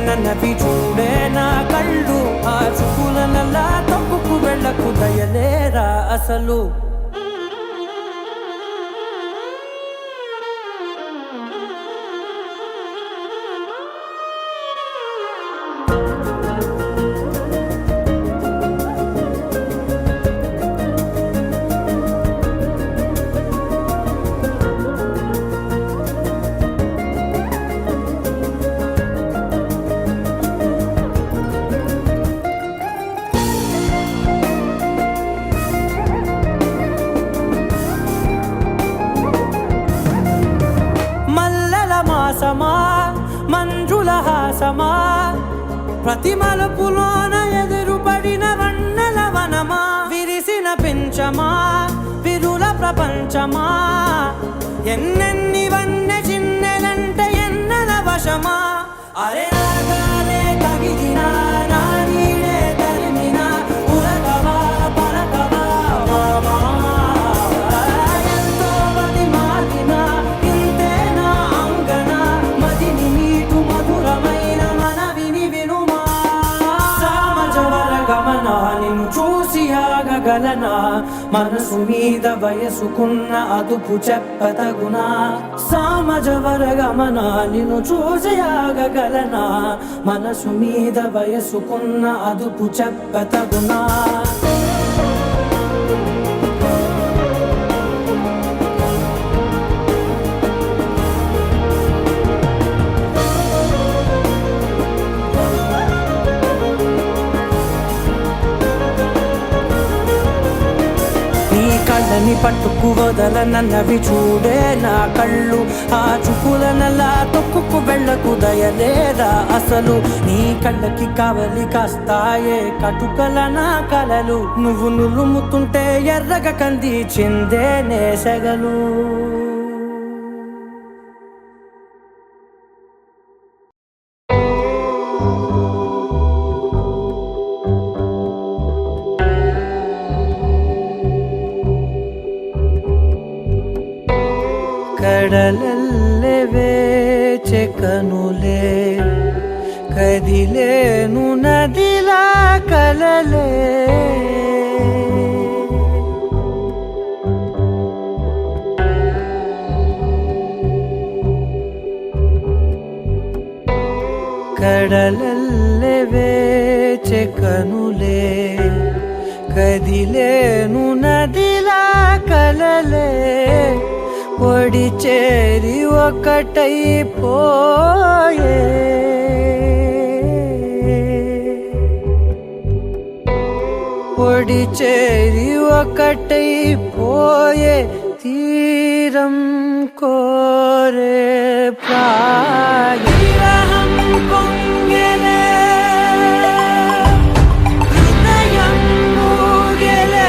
నన్నవి చూడే నా కళ్ళు ఆ చూపులనల్లా తప్పుకు వెళ్ళకు దయలేరా అసలు మంజుల హాసమా ప్రతి మలుపులోన ఎదురుపడిన వన్నెల వనమా విరిసిన పెంచమా విరుల ప్రపంచమా ఎన్నెన్ని వన్నె చిన్నెలంటే ఎన్నెల వశమా అరే రాగాలే తగిదినా నా నీడే తరిమినా ఉరకవా పరకవా మామా ఎంతో మది మాదినా ఇంతేనా అంగన మదిని నీటు మధురమైన మనవిని వినుమా సామజవర గమన నిన్ను చూసి ఆగ ఆగగలనా మనసు మీద వయసుకున్న అదుపు చెప్పతగునా సామజవరగమన నిన్ను చూసి ఆగగలనా మనసు మీద వయసుకున్న అదుపు చెప్పతగునా కళ్ళని పట్టుకు వదలనన్నవి చూడే నా కళ్ళు ఆ చూపులనలా తొక్కుకు వెళ్ళకు దయలేదా అసలు నీ కళ్ళకి కావలి కాస్తాయే కటుకల నా కలలు నువ్వు నులుముతుంటే ఎర్రగ కంది చిందే నేసగలు ಕಡಲಲ್ಲೇ ವೇಚೆ ಕನುಲೆ ಕದಿಲೇನು ನದಿಲ ಕಲಲೆ ಕಡಲಲ್ಲೇ ವೇಚೆ ಕನುಲೆ ಕದಿಲೇನು ನದಿಲ ಕಲಲೆ ఒడి చేరి ఒకటైపోయే ఒడి చేరి ఒకటైపోయే తీరం కోరే ప్రాయం పొంగెలే హృదయం మూగెలే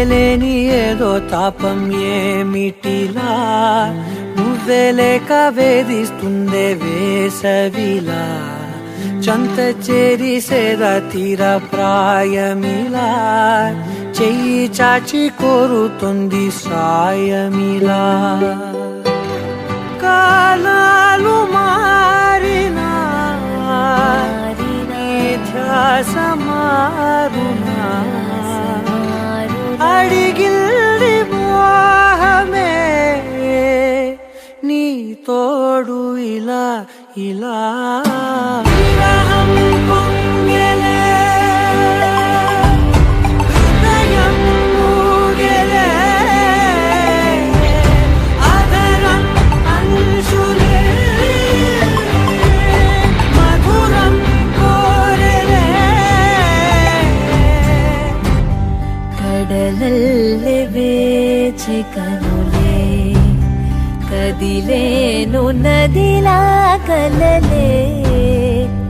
లేని ఏదో తాపం ఏమిటిలా నువ్వే లేక వేధిస్తుందే వేసవిలా చంత చేరి సేద తీర ప్రాయమిలా చెయ్యి చాచి కోరుతుంది సాయమిలా కాలాలు మారినా ధ్యాస మారునా అడిగిల్ది మోహమే నీ తోడు ఇలా ఇలా పొంగెలే హృదయం మూగెలే అదరం అంశులే మధురం కోరెలే
కడలల్లే వేచి కనులే కదిలేను నదిలా కలలే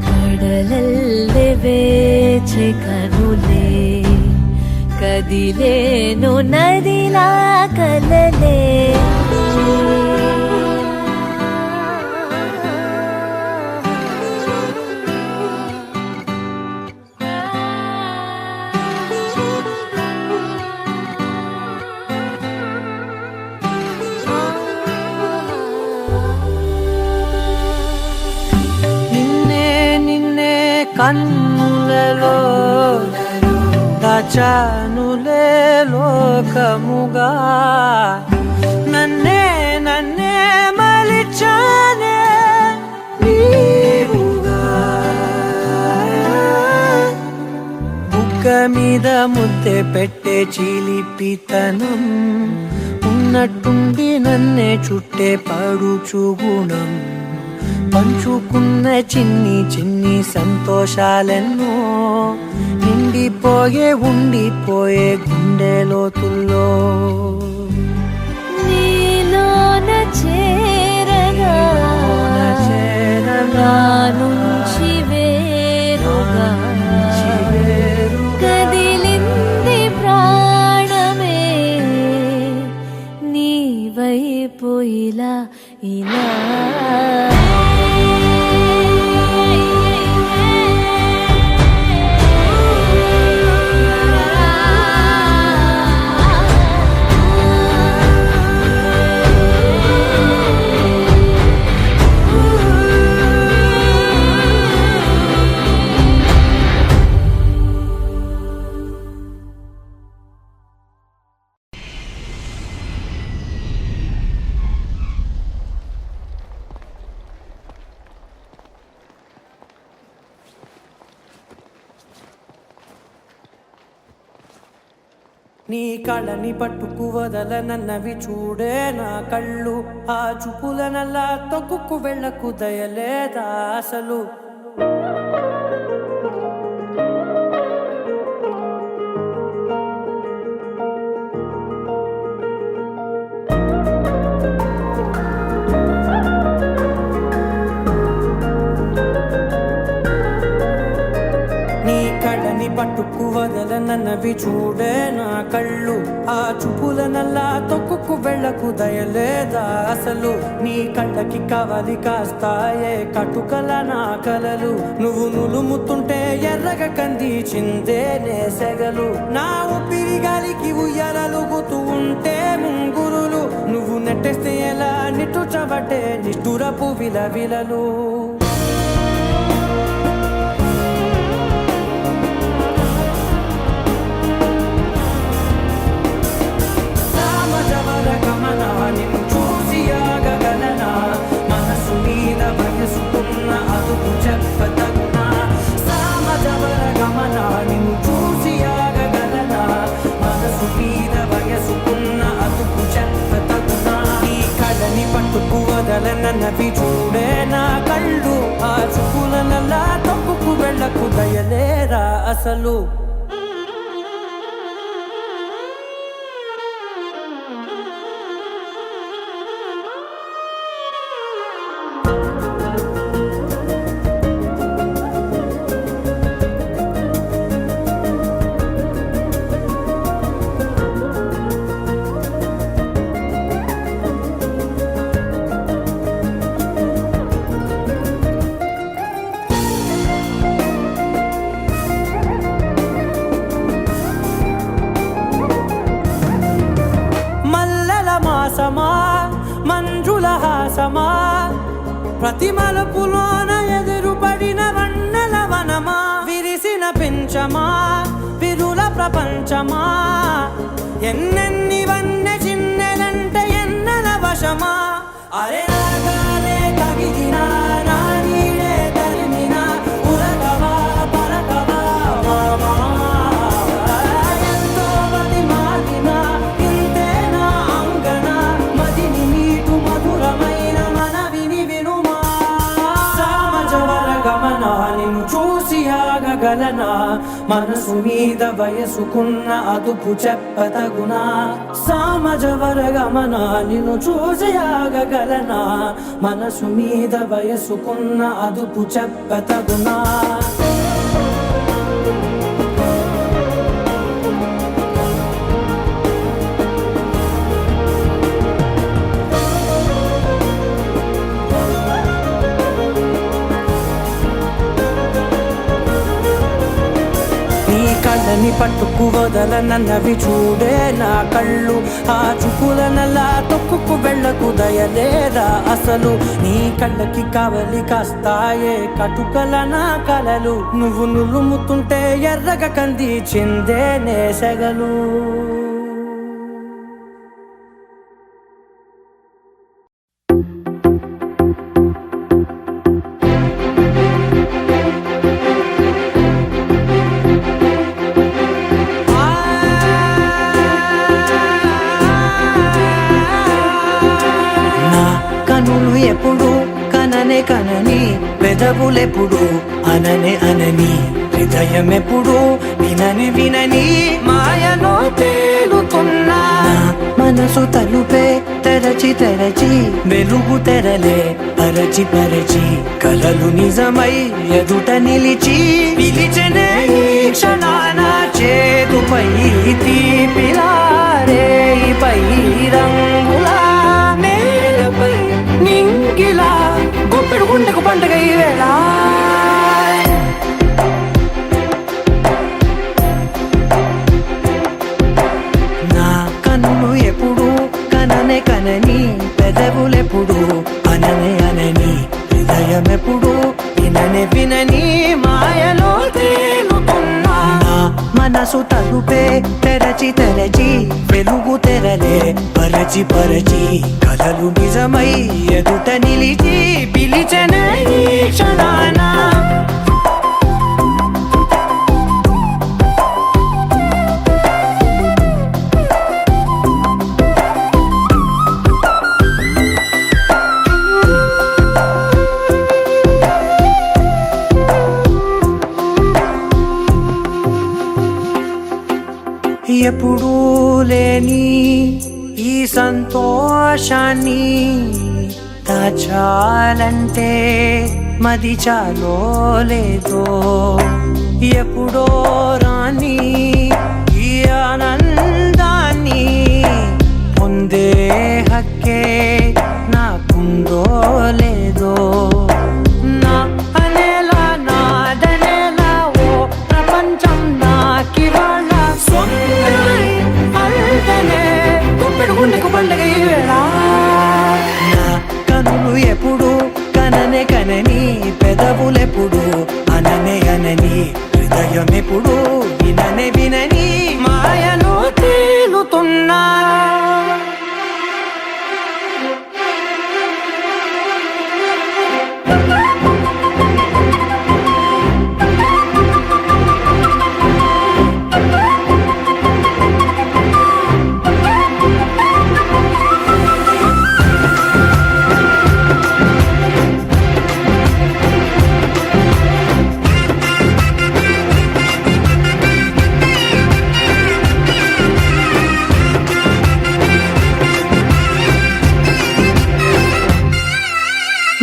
కడలల్లే వేచి కనులే కదిలేను నదిలా కలలే
కన్నులలో దాచానులే లోకముగా నన్నే నన్నే మలిచానే నీవుగా బుగ్గ మీద ముద్దె పెట్టే చిలిపితనం ఉన్నట్టుండి నన్నే చుట్టే పడుచు గుణం పంచుకున్న చిన్ని చిన్ని సంతోషాలెన్నో నిండిపోయే ఉండిపోయే గుండె లోతుల్లో
నీలోన చేరగా నా నుంచి వేరుగా కదిలింది ప్రాణమే నీ వైపు ఇలా ఇలా
నీ కళని పట్టుకు వదలనన్నవి చూడే నా కళ్ళు ఆ చూపులనల్లా తొక్కుకు వెళ్ళకు దయలేదా అసలు నీ కళ్ళని పట్టుకు వదలనన్నవి చూడే నా కళ్ళు ఆ చూపులనల్లా తొక్కుకు వెళ్ళకు దయలేదా అసలు నీ కళ్ళకి కవలి కాస్తాయే కటుకల నా కలలు నువ్వు నులుముతుంటే ఎర్రగ కంది చిందే నేసెగలు నా ఊపిరి గాలికి ఉయ్యాలలుగుతూ ఉంటే ముంగురులు నువ్వు నెట్టేస్తే ఎలా నిట్టుచబట్టే నిష్ఠురపు విలవిలలు నిన్ను చూసి ఆగగలనా మనసు మీద వయసుకున్న అదుపు చెప్పతగునా సామజవర గమన నిన్ను చూసి ఆగగలనా మనసు మీద వయసుకున్న అదుపు చెప్పతగునా నీ కళ్ళని పట్టుకు వదలనన్నవి చూడే నా కళ్ళు ఆ చూపులనల్లా తొక్కుకు వెళ్ళకు దయలేరా అసలు మాసమా మంజుల హాసమా ప్రతి మలుపులోన ఎదురుపడిన వన్నెల వనమా విరిసిన పెంచమా విరుల ప్రపంచమా ఎన్నెన్ని వన్నె చిన్నెలంటే ఎన్నెల వశమా అరే రాగాలే తగిలినా నా నీడే తరిమినా ఉరగవా పరగవా మామా నిన్ను చూసి ఆగగలనా మనసు మీద వయసుకున్న అదుపు చెప్పతగునా సామజవర గమన నిన్ను చూసి ఆగగలనా మనసు మీద వయసుకున్న అదుపు చెప్పతగునా కళ్ళని పట్టుకు వదలనన్నవి చూడే నా కళ్ళు ఆ చూపులనల్లా తొక్కుకు వెళ్ళకు దయలేరా అసలు నీ కళ్ళకి కవలి కాస్తాయే కటుకల నా కలలు నువ్వు నులుముతుంటే ఎర్రగ కంది చిందే నేసెగలు ఎప్పుడు కననే కనని పెదవులెప్పుడు అననే అనని హృదయం ఎప్పుడు వినని వినని మాయలో తేలుతున్నా మనసు తలుపే తెరచి తెరచి వెలుగు తెరలే పరచి పరచి కలలు నిజమై ఎదుట నిలిచి పిలిచెనే ఈ క్షణాన చేతుపై తీపిలారే పై రంగులా నేలపై నింగిలా గుప్పెడు గుండెకు పండుగ ఈ వేళ నా కన్ను ఎప్పుడు కననే కనని పెదవులెప్పుడు అననే అనని హృదయం ఎప్పుడు విననే వినని మాయలో తేలుతున్నా మనసు తలుపే తెరచి తెరచి వెలుగు తెరలే పరచి పరచి కలలు నిజమై ఎదుట నిలిచి పిలిచెనే ఈ క్షణాన ఎప్పుడూ లేని ఈ సంతోషాన్ని దాచాలంటే మది చాలో లేదో ఎప్పుడో రాని ఈ ఆనందాన్ని పొందే హక్కే నాకుందో లేదో నా అనేలా నాదనేలా ఓ ప్రపంచం నాకివాళ్ళ సొంతమై అల్దనే గుప్పెడు గుండెకు పండగ ఈ వేళ నా కనులు ఎప్పుడు కననే కనని పెదవులెప్పుడు అననే అనని హృదయం ఎప్పుడు విననే వినని మాయలో తేలుతున్నా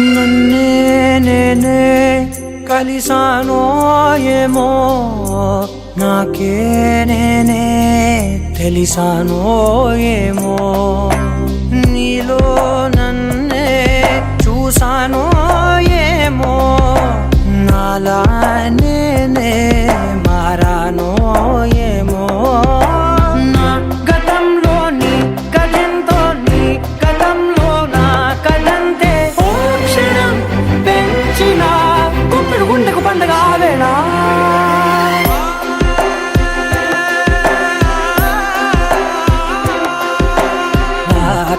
నన్నే నేనే కలిసానో ఏమో నాకే నేనే తెలిసానో ఏమో నీలో నన్నే చూసానో ఏమో నాలా నేనే మారానో ఏమో నా గతంలోని కథంతో నీ గతంలో నా కథంతే ఓ క్షణం పెంచిన గుప్పెడు గుండెకు పండగ వేళ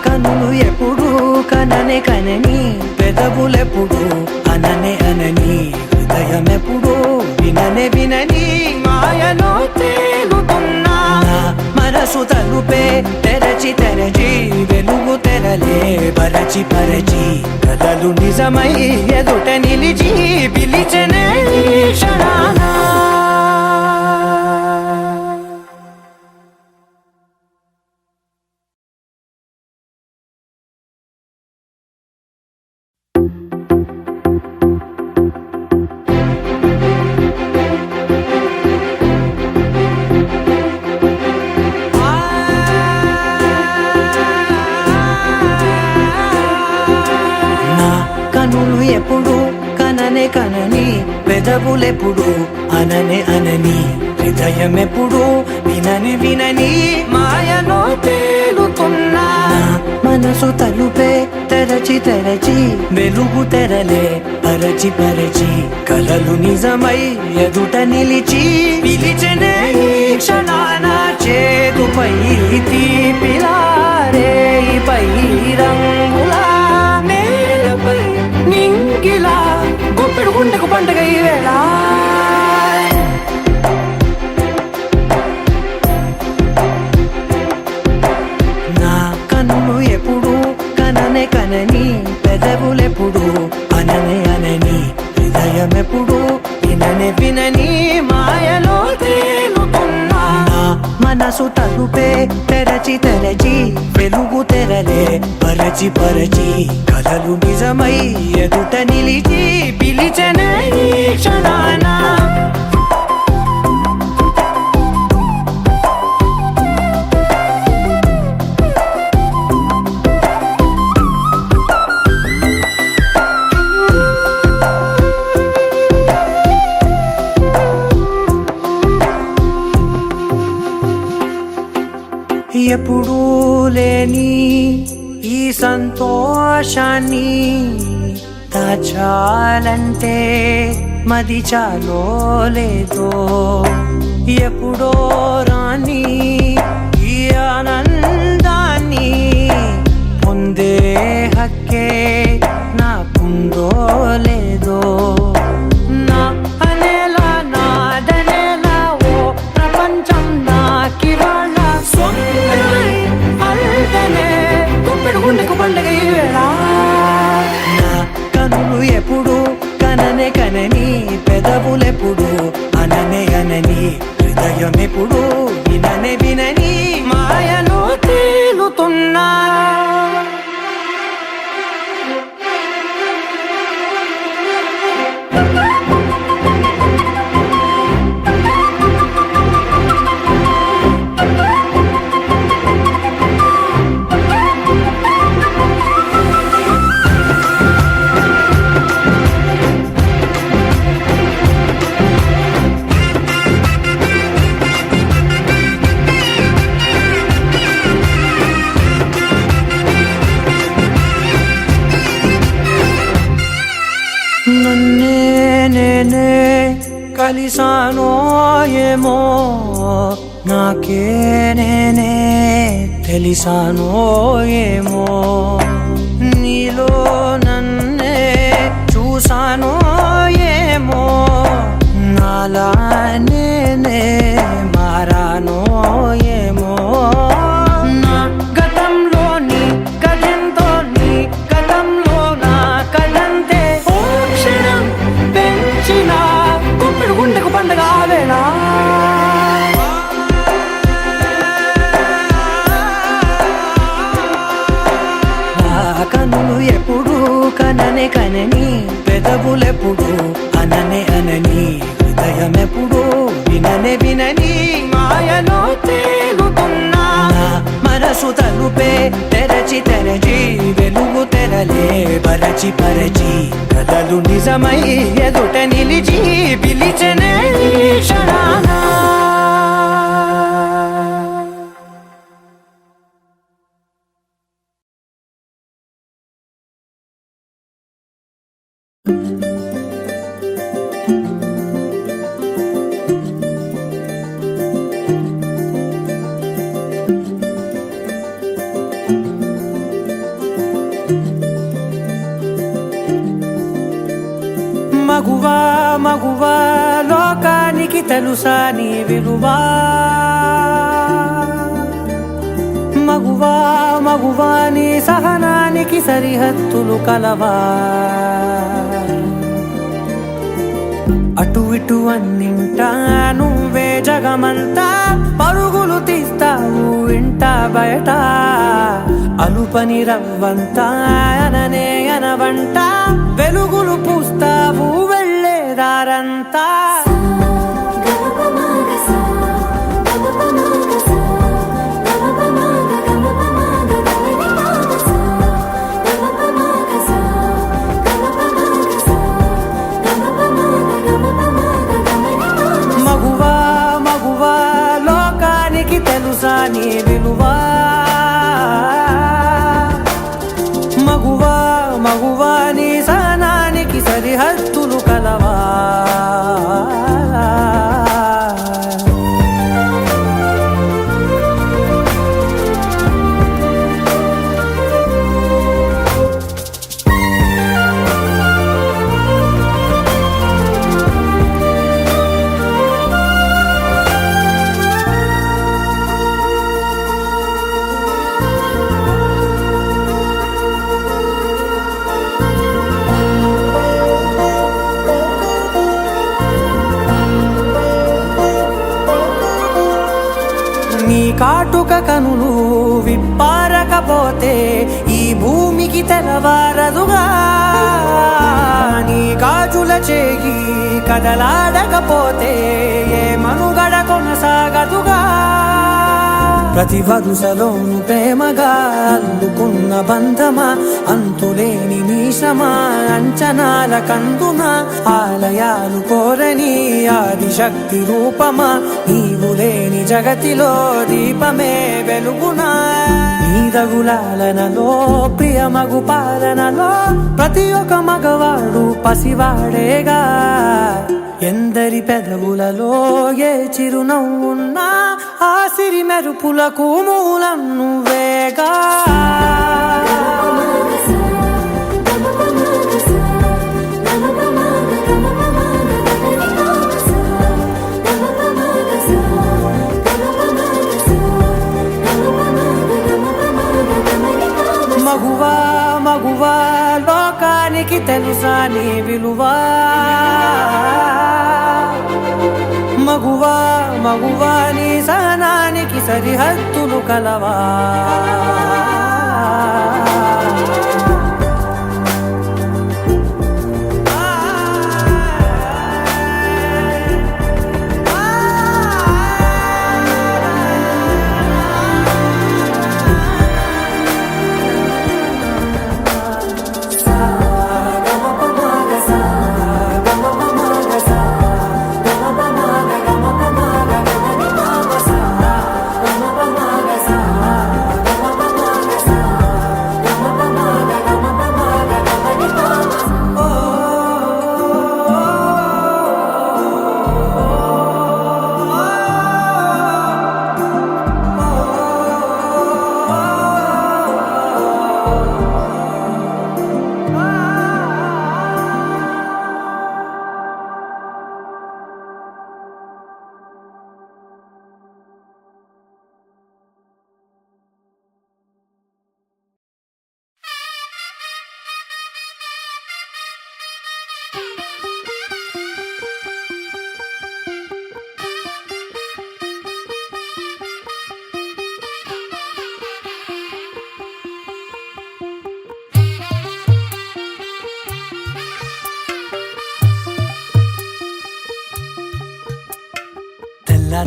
కనులు ఎప్పుడు కననే కనని పెదవులెప్పుడు అననే అనని హృదయం ఎప్పుడు విననే వినని మాయలో తేలుతున్నా నా మనసు తలుపే తెరచి తెరచి వెలుగు తెరలే పరచి పరచి కలలు నిజమై ఎదుట నిలిచి పిలిచెనే ఈ క్షణాన కనులు ఎప్పుడు కననే కనని పెదవులెప్పుడు అననే అనని హృదయం ఎప్పుడు వినని వినని మాయలో తేలుతున్నా మనసు తలుపే తెరచి తెరచి వెలుగు తెరలే పరచి పరచి కలలు నిజమై ఎదుట నిలిచి పిలిచెనే ఈ క్షణాన చేతుపై తీపిలారే పై రంగులా నేలపై నింగిలా గుప్పెడు గుండెకు పండగ ఈ వేళ నా కన్ను ఎప్పుడు కననే కనని పెదవులెప్పుడు అననే అనని హృదయం ఎప్పుడు విననే వినని మాయలో తేలుతున్నా నా మనసు తలుపే తెరచి తెరచి వెలుగు తెరలే పరచి పరచి కలలు నిజమై ఎదుట నిలిచి పిలిచెనే ఈ క్షణాన ఎప్పుడూ లేని ఈ సంతోషాన్ని దాచాలంటే మది చాలో లేదో ఎప్పుడో రాని ఈ ఆనందాన్ని పొందే హక్కే నాకుందో లేదో నా అనేలా నాదనేలా ఓ ప్రపంచం నాకివాళ్ళ సొంతమై అల్దనే గుప్పెడు గుండెకు పండగ ఈ వేళ నా కనులు ఎప్పుడు కననే కనని పెదవులెప్పుడు అననే అనని హృదయం ఎప్పుడు విననే వినని కలిసానో ఏమో నాకే నేనే తెలిసానో ఏమో నీలో నన్నే చూసానో ఏమో నాలా నేనే మారానో ఏమో నా గతంలోని కథంతో నీ గతంలో నా కథంతే ఓ క్షణం పెంచిన గుండెకు గుండెకు పండగ ఆవేళ కనులు ఎప్పుడు కననే కనని పెదవులెప్పుడు అననే అనని హృదయం ఎప్పుడు విననే వినని మాయలో తేలుతున్నా మనసు తలుపే తెరచి తెరచి వెలుగు తెరలే పరచి పరచి కథలు నిజమై ఎదుట నిలిచి పిలిచనే క్షణానా మగువా మగువా లోకానికి తెలుసా నీ విలువా మగువా మగువా నీ సహనానికి సరిహద్దులు కలవా అటు ఇటు అన్నింటా నువ్వే జగమంతా పరుగులు తీస్తావు ఇంట బయట అలుపని రవ్వంతా అననే అనవంట వెలుగులు పూస్తావు వెళ్ళేదారంతా మగువా మగువా లోకానికి తెలుసా నీ విలువా మగువా మగువా నీ సహనానికి సరిహద్దులు కలవా నీ కాటుక కనులు విప్పారకపోతే ఈ భూమికి తెలవారదుగా నీ గాజుల చేయి కదలాడకపోతే ఏ మనుగడ కొనసాగదుగా ప్రతి వరుసలోను ప్రేమగా అల్లుకున్న బంధమా అంతులేని నీశమా అంచనాల కందున ఆలయాలు కోరని ఆదిశక్తి రూపమా నీవు లేని జగతిలో దీపమే వెలుగునా నీదగులాలనలో ప్రియమగు పాలనలో ప్రతి ఒక్క మగవాడు పసివాడేగా ఎందరి పెదవులలో ఏ చిరునవ్వున్నా ఆ సిరి మెరుపులకు మూలం నువ్వేగా మగువా మగువా లోకానికి తెలుసా నీ విలువా మగువా మగువా నీ సహనానికి సరిహద్దులు కలవా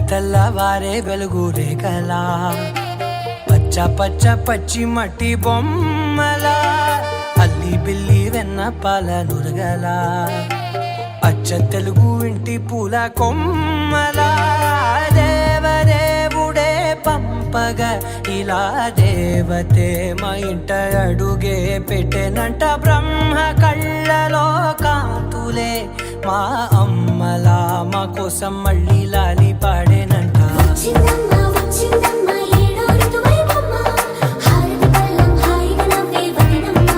తెల్లవారే వెలుగు రేఖలా పచ్చ పచ్చ పచ్చి మట్టి బొమ్మలా అల్లి బిల్లి వెన్న పాల నురగలా అచ్చ తెలుగు ఇంటి పూల కొమ్మలా దేవదేవుడే పంపగా ఇలా దేవతే మా ఇంట అడుగే పెట్టెనంట బ్రహ్మ కళ్ళలో కాంతులే మా అమ్మలా మా కోసం మళ్ళీ లాలి పాడేనంట
వచ్చిందమ్మ వచ్చిందమ్మ ఏడో ఋతువైవమ్మ హారతి పళ్ళం హాయిగా నవ్వే వదినమ్మ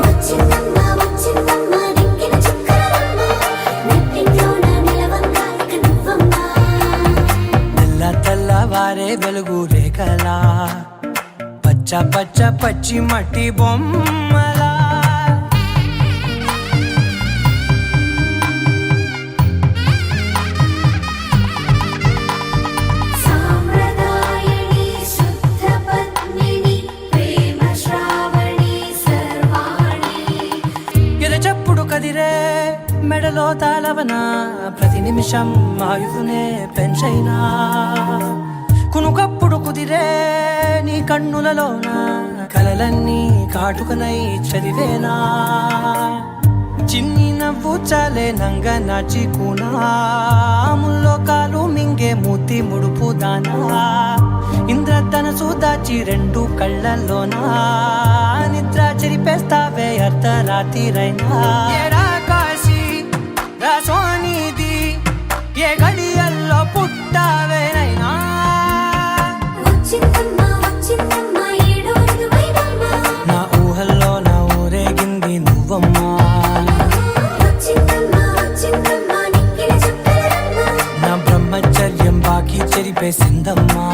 వచ్చిందమ్మ వచ్చిందమ్మ దిక్కిన చుక్కలమ్మ నెట్టింట్లోన నిలవంగా ఇక నువ్వమ్మ
తెల్లవారే వెలుగు రేఖలా పచ్చ పచ్చ పచ్చి మట్టి బొమ్మలా
సాంప్రదాయని శుద్ధ పద్మిని ప్రేమ శ్రావణి సర్వాణి
ఎరచప్పుడు కదిరే మెడలో తాళవన ప్రతి నిమిషం ఆయువునే పెంచైనా కునుకప్పుడు కుదిరే నీ కన్నులలోన కలలన్నీ కాటుకనై చదివేనా చిన్ని నవ్వు చాలే నంగ నాచి కూనాముల్లో కాలు మింగే మూతి ముడుపు దానా ఇంద్రధనసు దాచి రెండు కళ్ళల్లోనా నిద్ర చెరిపేస్తావే అర్ధరాత్రిరైనా ఏరా కాశీ రా సోనిది ఏ గడియల్లో పుట్టావేనైనా
వచ్చిందమ్మ వచ్చిందమ్మ ఏడో ఋతువైవమ్మ
నా ఊహల్లో నా ఊరేగింది నువ్వమ్మా
వచ్చిందమ్మ వచ్చిందమ్మ నిక్కిన చుక్కలమ్మ
నా బ్రహ్మచర్యం బాకీ చెరిపేసిందమ్మా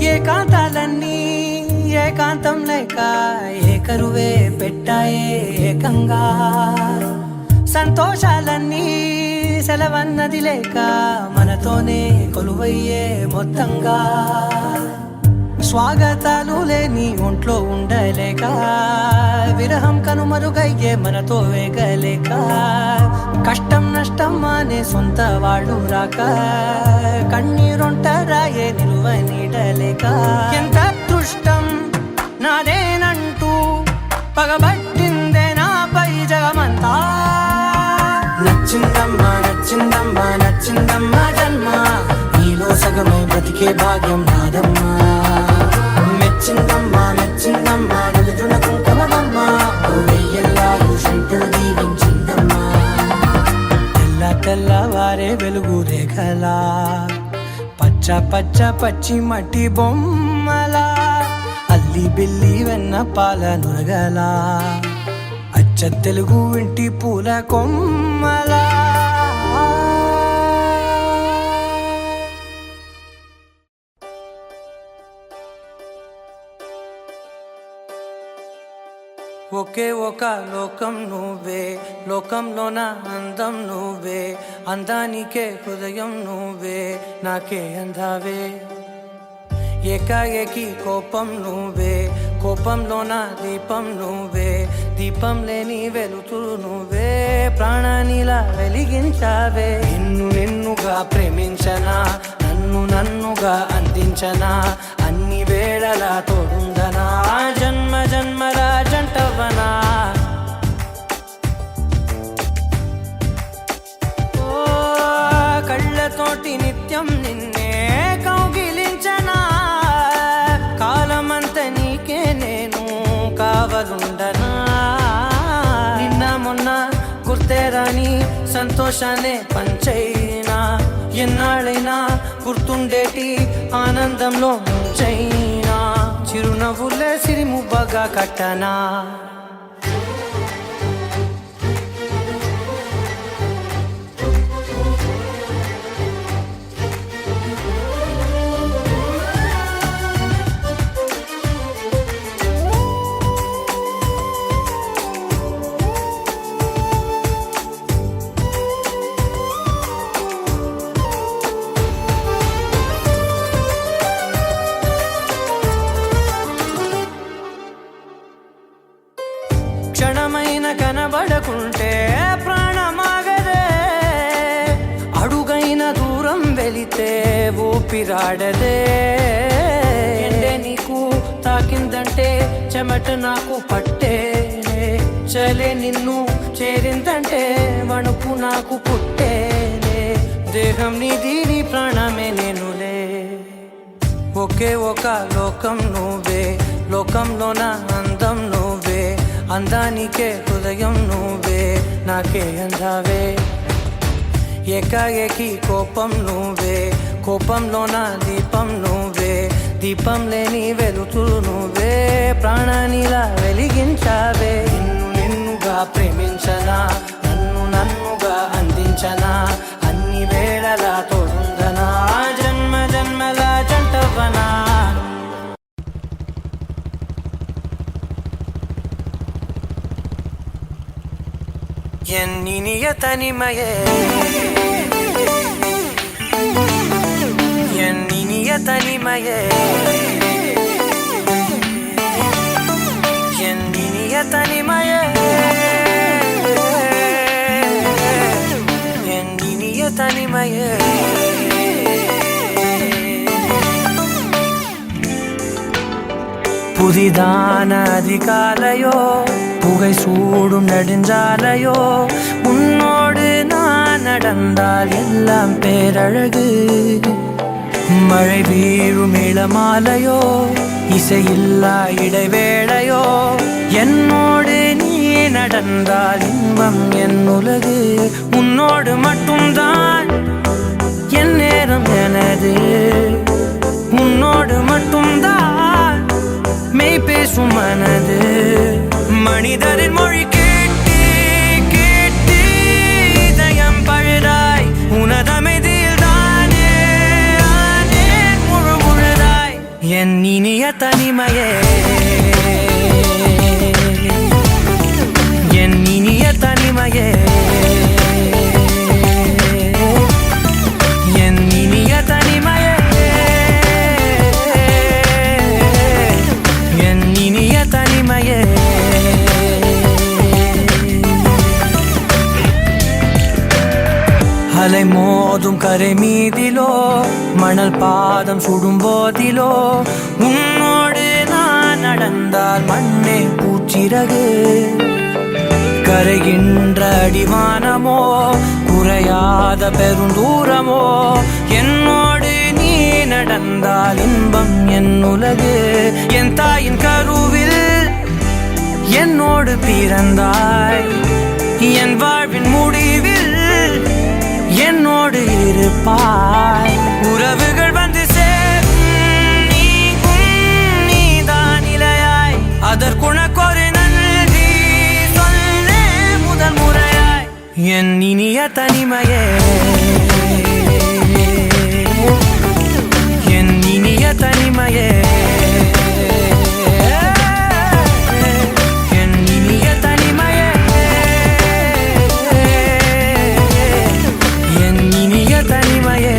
ఏకాంతాలన్నీ ఏకాంతం లేక ఏకరువే పెట్టాయే ఏకంగా సంతోషాలన్నీ సెలవన్నది లేక మనతోనే కొలువయ్యే మొత్తంగా స్వాగతాలు లేని ఒంట్లో ఉండలేక విరహం కనుమరుగయ్యే మనతో వేగలేక కష్టం నష్టం అనే సొంత వాళ్ళు రాక కన్నీరొంటరాయే నిలువ నీడలేక ఎంత అదృష్టం నాదేనంటూ పగబట్టిందే నాపై జగమంతా నచ్చిందమ్మా నచ్చిందమ్మా నచ్చిందమ్మా జన్మ నీలో సగమై బ్రతికే భాగ్యం నాదమ్మా మెచ్చిందమ్మా మెచ్చిందమ్మా నిలుచున్న కుంకుమమ్మా వెయ్యల్లాలు శంకరు దీవించిందమ్మా తెల్లవారే వెలుగు రేఖలా పచ్చ పచ్చ పచ్చి మట్టి బొమ్మలా అల్లి బిల్లి వెన్న పాల నురగలా అచ్చ తెలుగు ఇంటి పూల కొమ్మలా ఒకే ఒక లోకం నువ్వే లోకంలోన అందం నువ్వే అందానికే హృదయం నువ్వే నాకే అందావే ఏకాఏకి కోపం నువ్వే కోపంలోన దీపం నువ్వే దీపం లేని వెలుతురు నువ్వే ప్రాణానిలా వెలిగించావే నిన్నుగా ప్రేమించనా నన్నుగా అందించనా అన్ని వేళలా తోడుందనా జన్మ జన్మల జంటవనా ఓ కళ్ళతోటి నిత్యం నిన్నే కౌగిలించనా కాలమంత నీకే నేను కావలుండనా నిన్న మొన్న గుర్తేరాని సంతోషాన్ని పంచైనా ఎన్నాళ్ళైనా గుర్తుండేటి ఆనందంలో ముంచైనా చిరునవ్వులే సిరిముబ్బగా కట్టనా ఊపిరాడదే ఎండే నీకు తాకిందంటే చెమట నాకు పట్టే చలే నిన్ను చేరిందంటే వణుకు నాకు పుట్టేనే దేహం నీది నీ ప్రాణమే నేనులే ఒకే ఒక లోకం నువ్వే లోకంలోన అందం నువ్వే అందానికే హృదయం నువ్వే నాకే అందావే ఏకాఏకి కోపం నువ్వే కోపంలోన దీపం నువ్వే దీపం లేని వెలుతురు నువ్వే ప్రాణానిలా వెలిగించావే నిన్నుగా ప్రేమించనా నన్నుగా అందించనా అన్ని వేళలా తోడుందనా జన్మ జన్మల జంటవనా ఎన్నినియ తనిమయే ఎన్నినియ తనిమయే ఎన్నినియ తనిమయే ఎన్నినియ తనిమయే புதிதான அதிகாலையோ புகை சூடும் நெடுஞ்சாலையோ உன்னோடு நான் நடந்தால் எல்லாம் பேரழகு மழை வீழும் இளமாலையோ இசையில்லா இடைவேளையோ என்னோடு நீ நடந்தால் இன்பம் என் உலகு உன்னோடு மட்டும்தான் என் நேரம் எனது உன்னோடு மட்டும்தான் மெய் பேசும் மனது மனிதரின் மொழி கேட்டு கேட்டு இதயம் பழுதாய் உனதமைதியில் தானே ஆனே முழு முழுதாய் என் இனிய தனிமையே என் இனிய தனிமையே என் இனிய தனிமையே தனிமையே அலை மோதும் கரை மீதிலோ மணல் பாதம் சுடும் போதிலோ உன்னோடு நான் நடந்தால் மண்ணே பூச்சிறகு கரைகின்ற அடிவானமோ குறையாத பெருந்தூரமோ என்னோடு நீ நடந்தால் இன்பம் என் உலகு என் தாயின் கருவில் என்னோடு பிறந்தாய் என் வாழ்வின் முடிவில் என்னோடு இருப்பாய் உறவுகள் வந்து சேரும் நீதான் இலையாய் அதற்குணக்கொரு நன்றி சொல்லே முதல் முறையாய் என் இனிய தனிமையே என் இனிய தனிமையே என் இனிய தனிமையே என் இனிய தனிமையே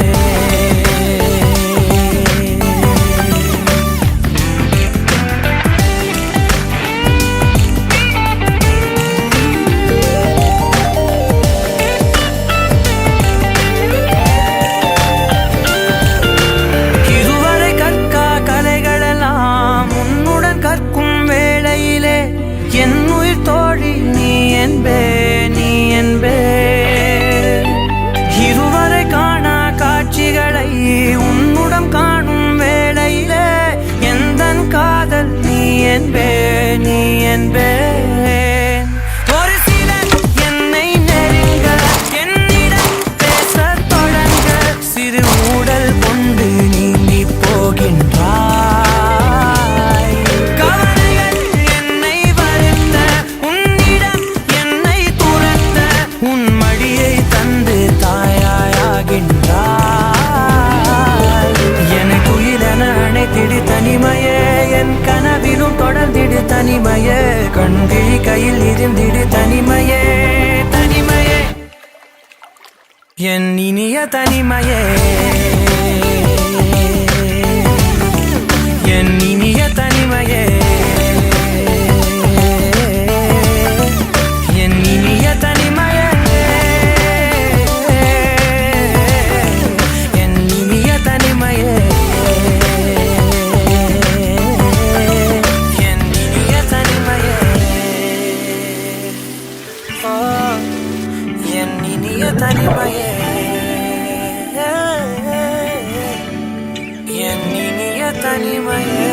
ஒரு சிலர் என்னை நெருங்க என்னிடம் பேச தொடங்க சிறு ஊடல் கொண்டு நீங்கி போகின்றாய் கவலைகள் என்னை வருத்த உன்னிடம் என்னை துரத்த உன் மடியை தந்து தாயாயாகின்றாய் எனக்கு உயிரென அணைத்திடு தனிமையே என் கனவிலும் தொடர்ந்திடு தனிமையே கண்கிழி கையில் இருந்திடு தனிமையே தனிமையே என் இனிய தனிமையே என் இனிய தனிமையே என் இனிய தனிமையே என் இனிய தனிமையே எண்ணினிய தனிமையே எண்ணினிய தனிமையே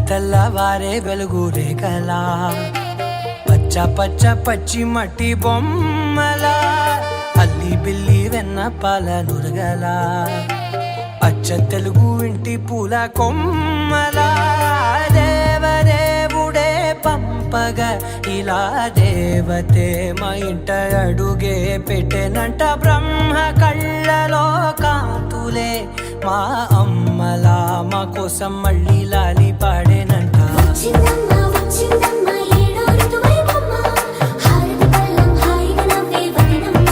తెల్లవారే వెలుగు రేఖలా పచ్చ పచ్చ పచ్చి మట్టి బొమ్మలా అల్లి బిల్లి వెన్న పాల నురగలా అచ్చ తెలుగు ఇంటి పూల కొమ్మలా దేవదేవుడే పంపగా ఇలా దేవతే మా ఇంట అడుగే పెట్టెనంట బ్రహ్మ కళ్ళలో కాంతులే మా అమ్మలా మా కోసం మళ్ళీ లాలి పాడేనంట
వచ్చిందమ్మ వచ్చిందమ్మ ఏడో ఋతువైవమ్మ హారతి పళ్ళం హాయిగా నవ్వే వదనమ్మ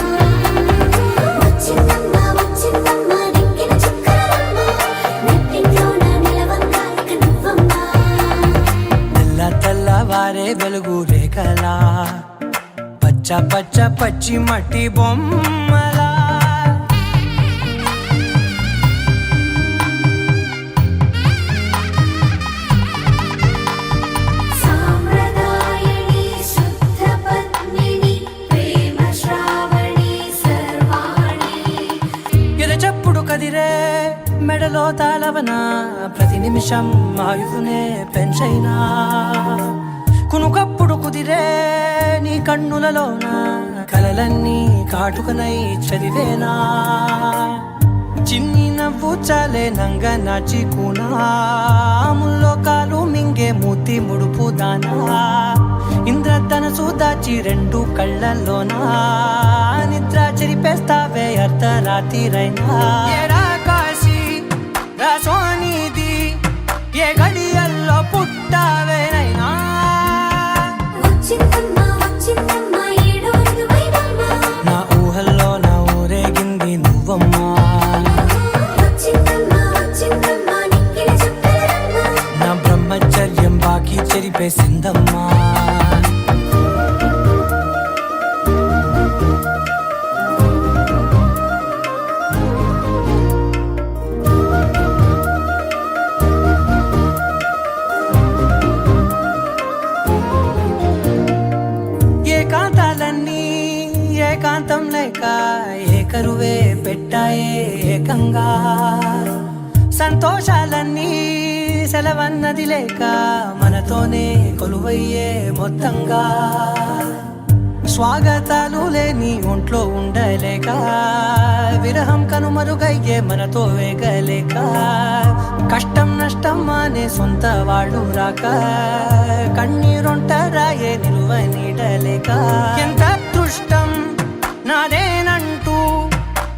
వచ్చిందమ్మ వచ్చిందమ్మ దిక్కిన చుక్కలమ్మ నెట్టింట్లోన నిలవంగా ఇక నువ్వమ్మ
తెల్లవారే వెలుగు రేఖలా పచ్చ పచ్చ పచ్చి మట్టి బొమ్మలా
సామ్రదాయని శుద్ధ పద్మిని ప్రేమ శ్రావణి సర్వాణి
ఎరచప్పుడు కదిరే మెడలో తాళవన ప్రతి నిమిషం ఆయుధునే పెంచైనా కునుకప్పుడు కుదిరే నీ కన్నులలోన కలలన్నీ కాటుకనై చదివేనా చిన్ని నవ్వు చాలే నంగ నాచి కూనాముల్లో కాలు మింగే మూతి ముడుపు దానా ఇంద్రధనసు దాచి రెండు కళ్ళల్లోనా నిద్ర చెరిపేస్తావే అర్ధరాత్రిరైనా ఏడా కాశీ రాసోనిది ఏ గడియల్లో పుట్టావేనైనా
వచ్చిందమ్మ వచ్చిందమ్మ ఏడో ఋతువైవమ్మ
నా ఊహల్లో నా ఊరేగింది నువ్వమ్మా
వచ్చిందమ్మ వచ్చిందమ్మ నిక్కిన చుక్కలమ్మ
నా బ్రహ్మచర్యం బాకీ చెరిపేసిందమ్మా ఏకాంతాలన్నీ ఏకాంతం లేక ఏకరువే పెట్టాయే ఏకంగా సంతోషాలన్నీ సెలవన్నది లేక మనతోనే కొలువయ్యే మొత్తంగా స్వాగతాలు లేని ఒంట్లో ఉండలేక విరహం కనుమరుగయ్యే మనతో వేగలేక కష్టం నష్టం అనే సొంత వాళ్ళు రాక కన్నీరొంటరాయే నిలువ నీడలేక ఎంత అదృష్టం నాదేనంటూ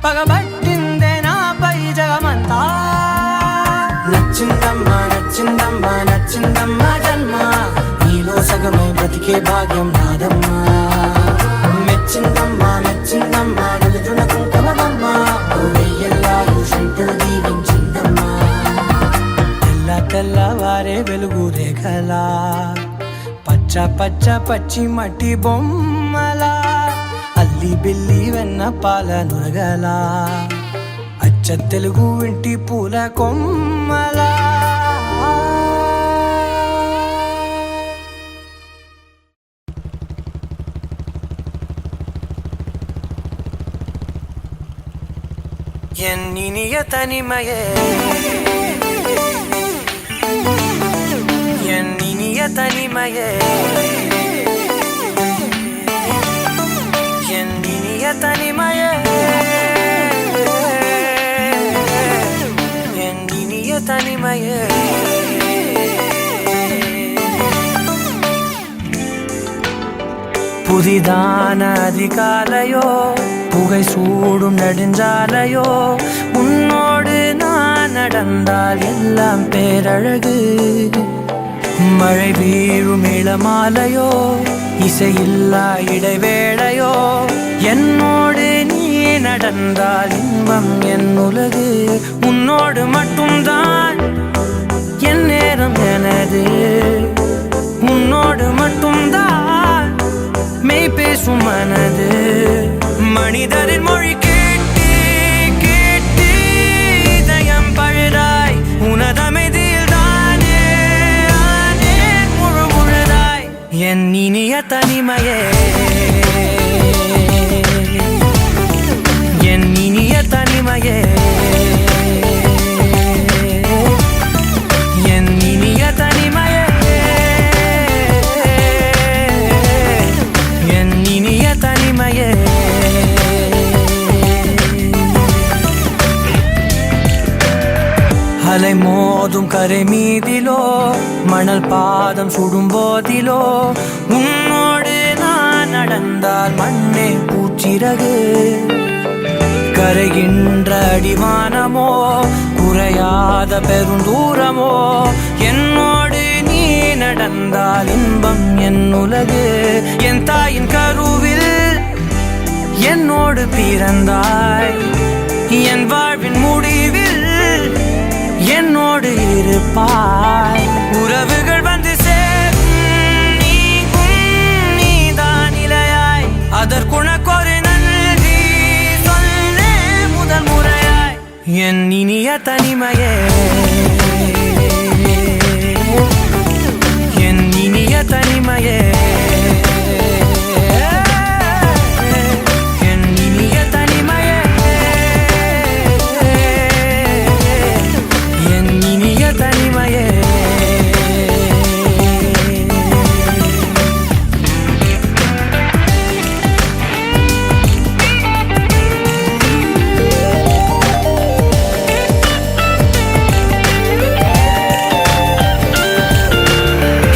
పగబట్టిందే నాపై జగమంతా నచ్చిందమ్మా నచ్చిందమ్మా నచ్చిందమ్మా జన్మ నీలో సగమై బ్రతికే భాగ్యం నాదమ్మా మెచ్చిందమ్మా మెచ్చిందమ్మా నిలుచున కుంకుమమ్మా వెయ్యల్లాలు శంకులు దీవించిందమ్మా తెల్లవారే వెలుగు రేఖలా పచ్చ పచ్చ పచ్చి మట్టి బొమ్మలా అల్లి బిల్లి వెన్న పాల నురగలా అచ్చ తెలుగు ఇంటి పూల కొమ్మలా ఎన్నినియ తనిమయే ఎన్నినియ తనిమయే ఎన్నినియ తనిమయే ఎన్నినియ తనిమయే புதிதான அதிகாலையோ புகை சூடும் நெடுஞ்சாலையோ உன்னோடு நான் நடந்தால் எல்லாம் பேரழகு. மழை வீழும் இளமாலையோ இசையில்லா இடைவேளையோ என்னோடு நீ நடந்தால் இன்பம் என் உலகு. உன்னோடு மட்டும்தான் என் நேரம் எனது, உன்னோடு மட்டும்தான் மெய் பேசும் மனது. மனிதரின் மொழி கேட்டு கேட்டு இதயம் பழுதாய், உனதமைதியில் தானே ஆனே முழு முழுதாய். என் இனிய தனிமையே, என் இனிய தனிமையே, என் இனிய தனிமையே, என் இனிய தனிமையே. அலை மோதும் கரை மீதிலோ மணல் பாதம் சுடும் போதிலோ உன்னோடு நான் நடந்தால் மண்ணே பூச்சிறகு. கரைகின்ற அடிவானமோ குறையாத பெருந்தூரமோ என்னோடு நீ நடந்தால் இன்பம் என் உலகு. என் தாயின் கருவில் என்னோடு பிறந்தாய், என் வாழ்வின் முடிவில் என்னோடு இருப்பாய். உறவுகள் வந்து சேரும் நீக்கும் நீதான் இலையாய், அதற்குணக்கொரு நன்றி சொல்லே முதல் முறையாய். என் இனிய தனிமையே, என் இனிய தனிமையே, என் இனிய தனிமையே, என் இனிய தனிமையே.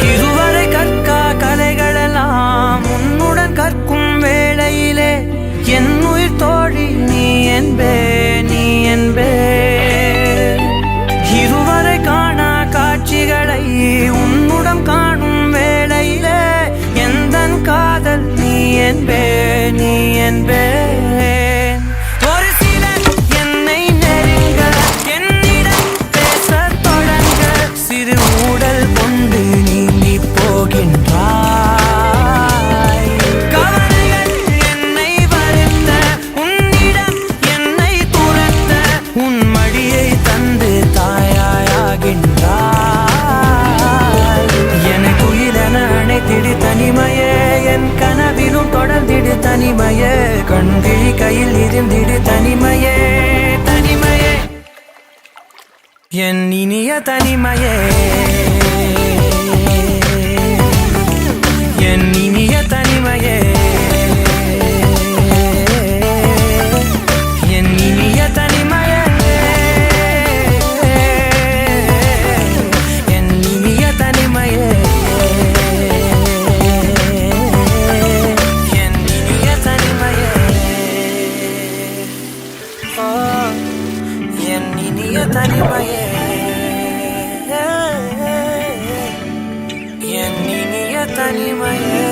இதுவரை கற்கா கலைகளெல்லாம் உன்னுடன் கற்கும் வேளையிலே என் உயிர் தோழி நீ என்பே, நீ என்பே. இதுவரை காணா காட்சிகளை உன்னுடன் காணும் வேளையிலே எந்தன் காதல் நீ என்பே, நீ என்பே. ஒரு சிலர் என்னை நெருங்க என்னிடம் பேசத் தொடங்க சிறு ஊடல் கொண்டு நீங்கி போகின்றாய். கவலைகள் என்னை வருத்த உன்னிடம் என்னை துரத்த உன் மடியை தந்து தாயாயாகின்றாய். எனக்கு உயிரென அணைத்திடு தனிமையே, என் கனவிலும் தொடர்ந்திடு தனிமையே, கண்கிழி கையில் இருந்திடு தனிமையே, தனிமையே, என் இனிய தனிமையே, என் இனிய தனிமையே, என் இனிய தனிமையே, என் இனிய தனிமையே, என் இனிய தனிமையே. ஓ, என் இனிய தனிமையே, என் இனிய தனிமையே.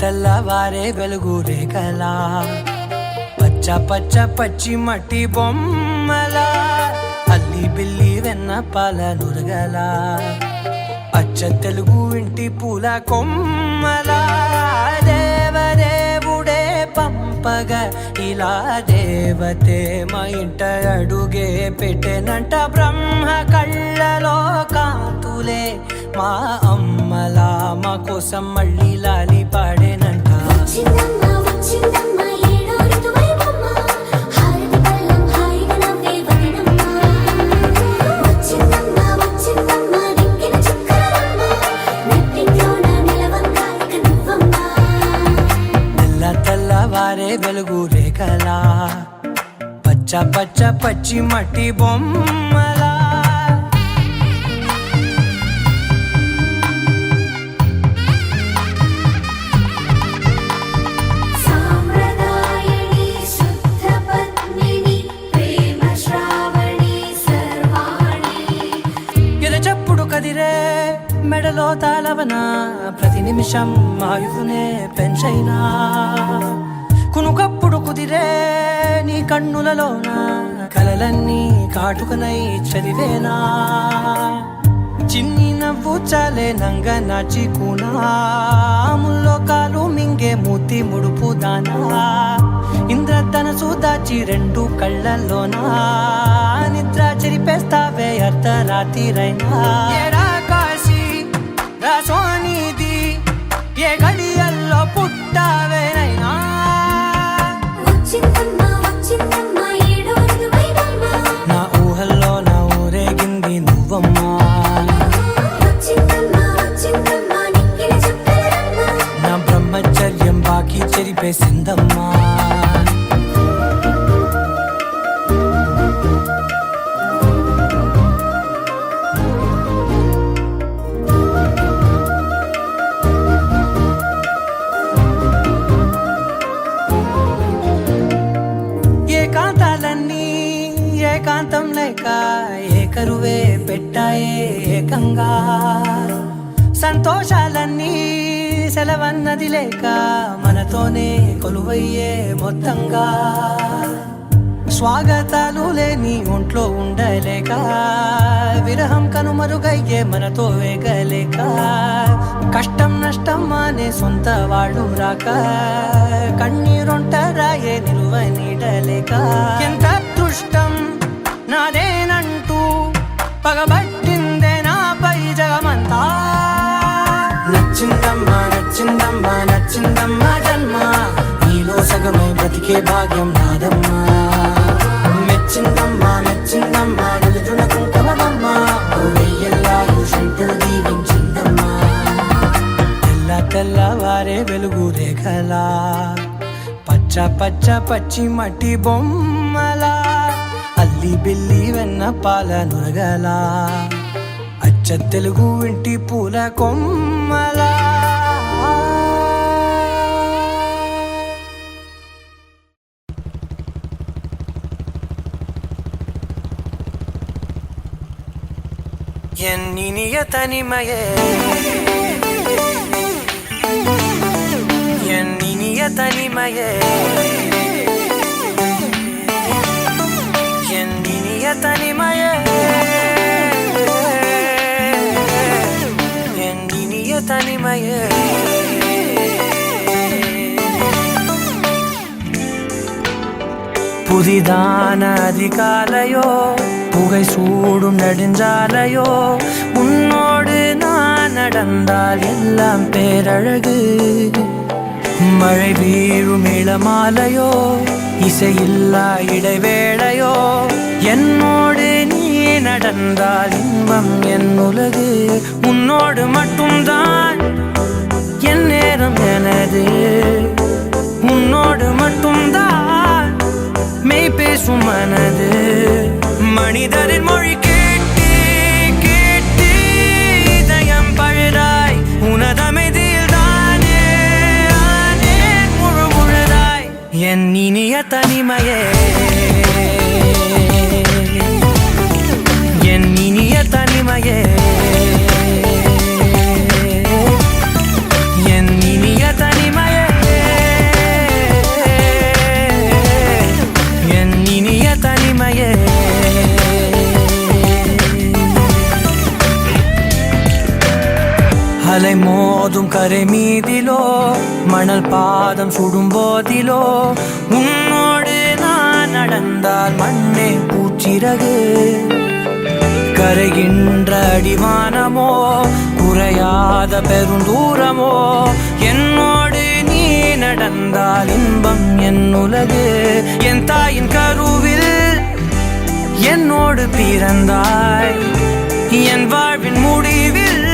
తెల్లవారే వెలుగురే కలా పచ్చ పచ్చ పచ్చి మట్టి బొమ్మల అల్లి బిల్లి వెన్న పాల నురగల అచ్చ తెలుగు ఇంటి పూల కొమ్మల దేవదేవుడే పంపగ ఇలా దేవతే మా ఇంట అడుగే పెట్టెనంట బ్రహ్మ కళ్ళలో కాంతులే మా అమ్మలా కోసం మళ్ళీ లాలి పాడేనంట.
వచ్చిందమ్మ వచ్చిందమ్మ ఏడో ఋతువైవమ్మ హారతి పళ్ళం హాయిగా నవ్వే వదనమ్మ. వచ్చిందమ్మ వచ్చిందమ్మ నెక్కిన చుక్కలమ్మ నెట్టింట్లోన నిలవంగా ఇక నువ్వమ్మ.
తెల్ల తెల్లవారే వెలుగు రేఖలా పచ్చ పచ్చ పచ్చి మట్టి బొమ్మలా
సాంప్రదాయని శుద్ధ పద్మిని ప్రేమ శ్రావణి సర్వాణి.
ఎరచప్పుడు కదిరే మెడలో తాళవన ప్రతి నిమిషం ఆయువునే పెంచైనా కునుకప్పుడు కుదిరే నీ కన్నులలోన కలలన్నీ కాటుకనై చదివేనా. చిన్ని నవ్వు చాలే నంగ నాచి కూనాముల్లో కాలు మింగే మూతి ముడుపు దానా. ఇంద్రధనసు దాచి రెండు కళ్ళల్లోనా నిద్ర చెరిపేస్తావే అర్ధరాత్రిరైనా. ఏరా కాశీ రా సోనిది ఏ గడియల్లో పుట్టావేనైనా.
వచ్చిందమ్మ వచ్చిందమ్మ ఏడో ఋతువైవమ్మ
నా ఊహల్లో నా ఊరేగింది నువ్వమ్మా.
వచ్చిందమ్మ వచ్చిందమ్మ నెక్కిన చుక్కలమ్మ.
నా బ్రహ్మచర్యం బాకీ చెరిపేసిందమ్మా. ఏకాంతాలన్నీ ఏకాంతం లేక ఏకరువే పెట్టాయే ఏకంగా. సంతోషాలన్నీ సెలవన్నది లేక మనతోనే కొలువయ్యే మొత్తంగా. స్వాగతాలు లేని ఒంట్లో ఉండలేక విరహం కనుమరుగయ్యే మనతో వేగలేక. కష్టం నష్టం అనే సొంత వాడు రాక కన్నీరొంటరాయే నిలువ నీడలేక. ఎంత అదృష్టం నాదేనంటూ పగబట్టిందే నాపై జగమంతా. నచ్చిందమ్మా నచ్చిందమ్మా నచ్చిందమ్మా జన్మ నీలో సగమై బ్రతికే భాగ్యం నాదమ్మా. మెచ్చిందమ్మా మెచ్చిందమ్మా నిలుచున కుంకుమమ్మా వెయ్యల్లాలు శంకరు దీవించిందమ్మా. తెల్ల తెల్లవారే వెలుగు రేఖలా పచ్చ పచ్చ పచ్చి మట్టి బొమ్మలా అల్లి బిల్లి వెన్న పాల నురగలా అచ్చ తెలుగు ఇంటి పూల కొమ్మలా. ఎన్నినియ తనిమయే ఎన్నినియ తనిమయే ఎన్నినియ తనిమయే ఎన్నినియ తనిమయే. புதிதான அதிகாலையோ புகை சூடும் நெடுஞ்சாலையோ உன்னோடு நான் நடந்தால் எல்லாம் பேரழகு. மழை வீழும் இளமாலையோ இசையில்லா இடைவேளையோ என்னோடு நீ நடந்தால் இன்பம் என் உலகு. உன்னோடு மட்டும்தான் என் நேரம் எனது உன்னோடு மட்டும்தான் மெய் பேசும் மனது. மனிதரின் மொழி கேட்டு கேட்டு இதயம் பழுதாய் உனதமைதியில் தானே ஆனேன் முழு முழுதாய். என் இனிய தனிமையே என் இனிய தனிமையே என் இனிய தனிமையே என் இனிய தனிமையே. அலை மோதும் கரை மீதிலோ மணல் பாதம் சுடும் போதிலோ உன்னோடு நான் நடந்தால் மண்ணே பூச்சிறகு. கரைகின்ற அடிவானமோ குறையாத பெருந்தூரமோ என்னோடு நீ நடந்தால் இன்பம் என் உலகு. என் தாயின் கருவில் என்னோடு பிறந்தாய், என் வாழ்வின் முடிவில்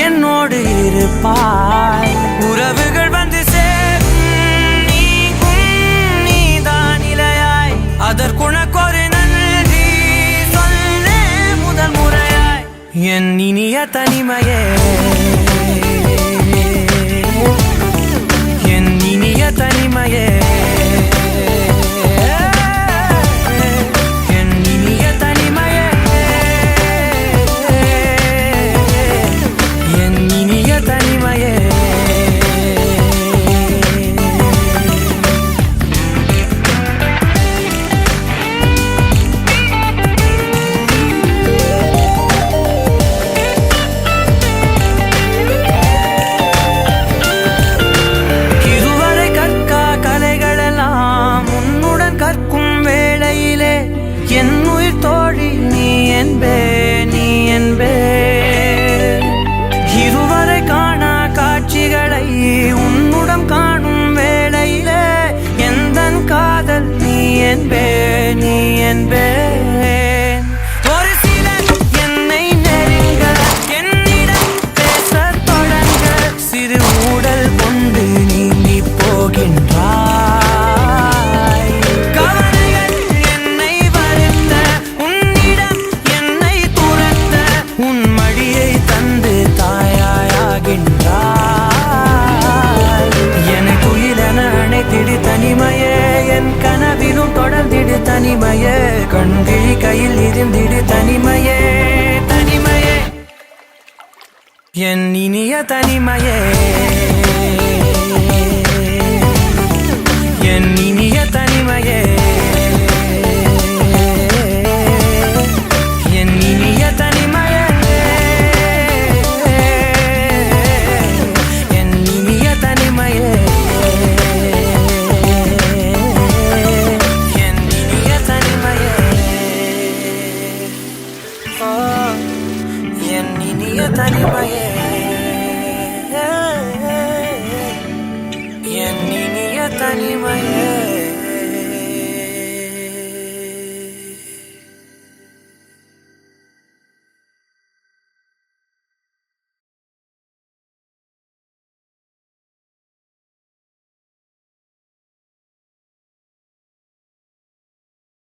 என்னோடு இருப்பாய். உறவுகள் வந்து சேரும் நீக்கும் நீதான் இலையாய், அதற்குணக்கொரு நன்றி சொல்ல முதல் முறையாய். என் இனிய தனிமையே, என் இனிய தனிமையே, என் இனிய தனிமையே, என் இனிய தனிமையே. இதுவரை கற்கா கலைகளெல்லாம் உன்னுடன் கற்கும் வேளையிலே என் உயிர் தோழி நீ என்பே, நீ என்பே. இருவரை காணா காட்சிகளை உன்னுடன் காணும் வேளையிலே எந்தன் காதல் நீ என்பே, நீ என்பே. ஒரு சிலர் என்னை நெருங்க என்னிடம் பேசத் தொடங்க சிறு ஊடல் கொண்டு நீங்கி போகின்றாய். கவலைகள் என்னை வருத்த உன்னிடம் என்னை துரத்த உன் மடியை தந்து தாயாயாகின்றாய். என்னை குயிலென அணைத்திடு தனிமையே, என் கனவிலும் தொடர்ந்திடு தனிமையே, கண்கிழி கையில் இருந்திடு தனிமையே, தனிமையே, என் இனிய தனிமையே, என் இனிய தனிமையே, என் இனிய தனிமையே, என் இனிய தனிமையே, என் இனிய தனிமையே, என் இனிய தனிமையே, என் இனிய தனிமையே.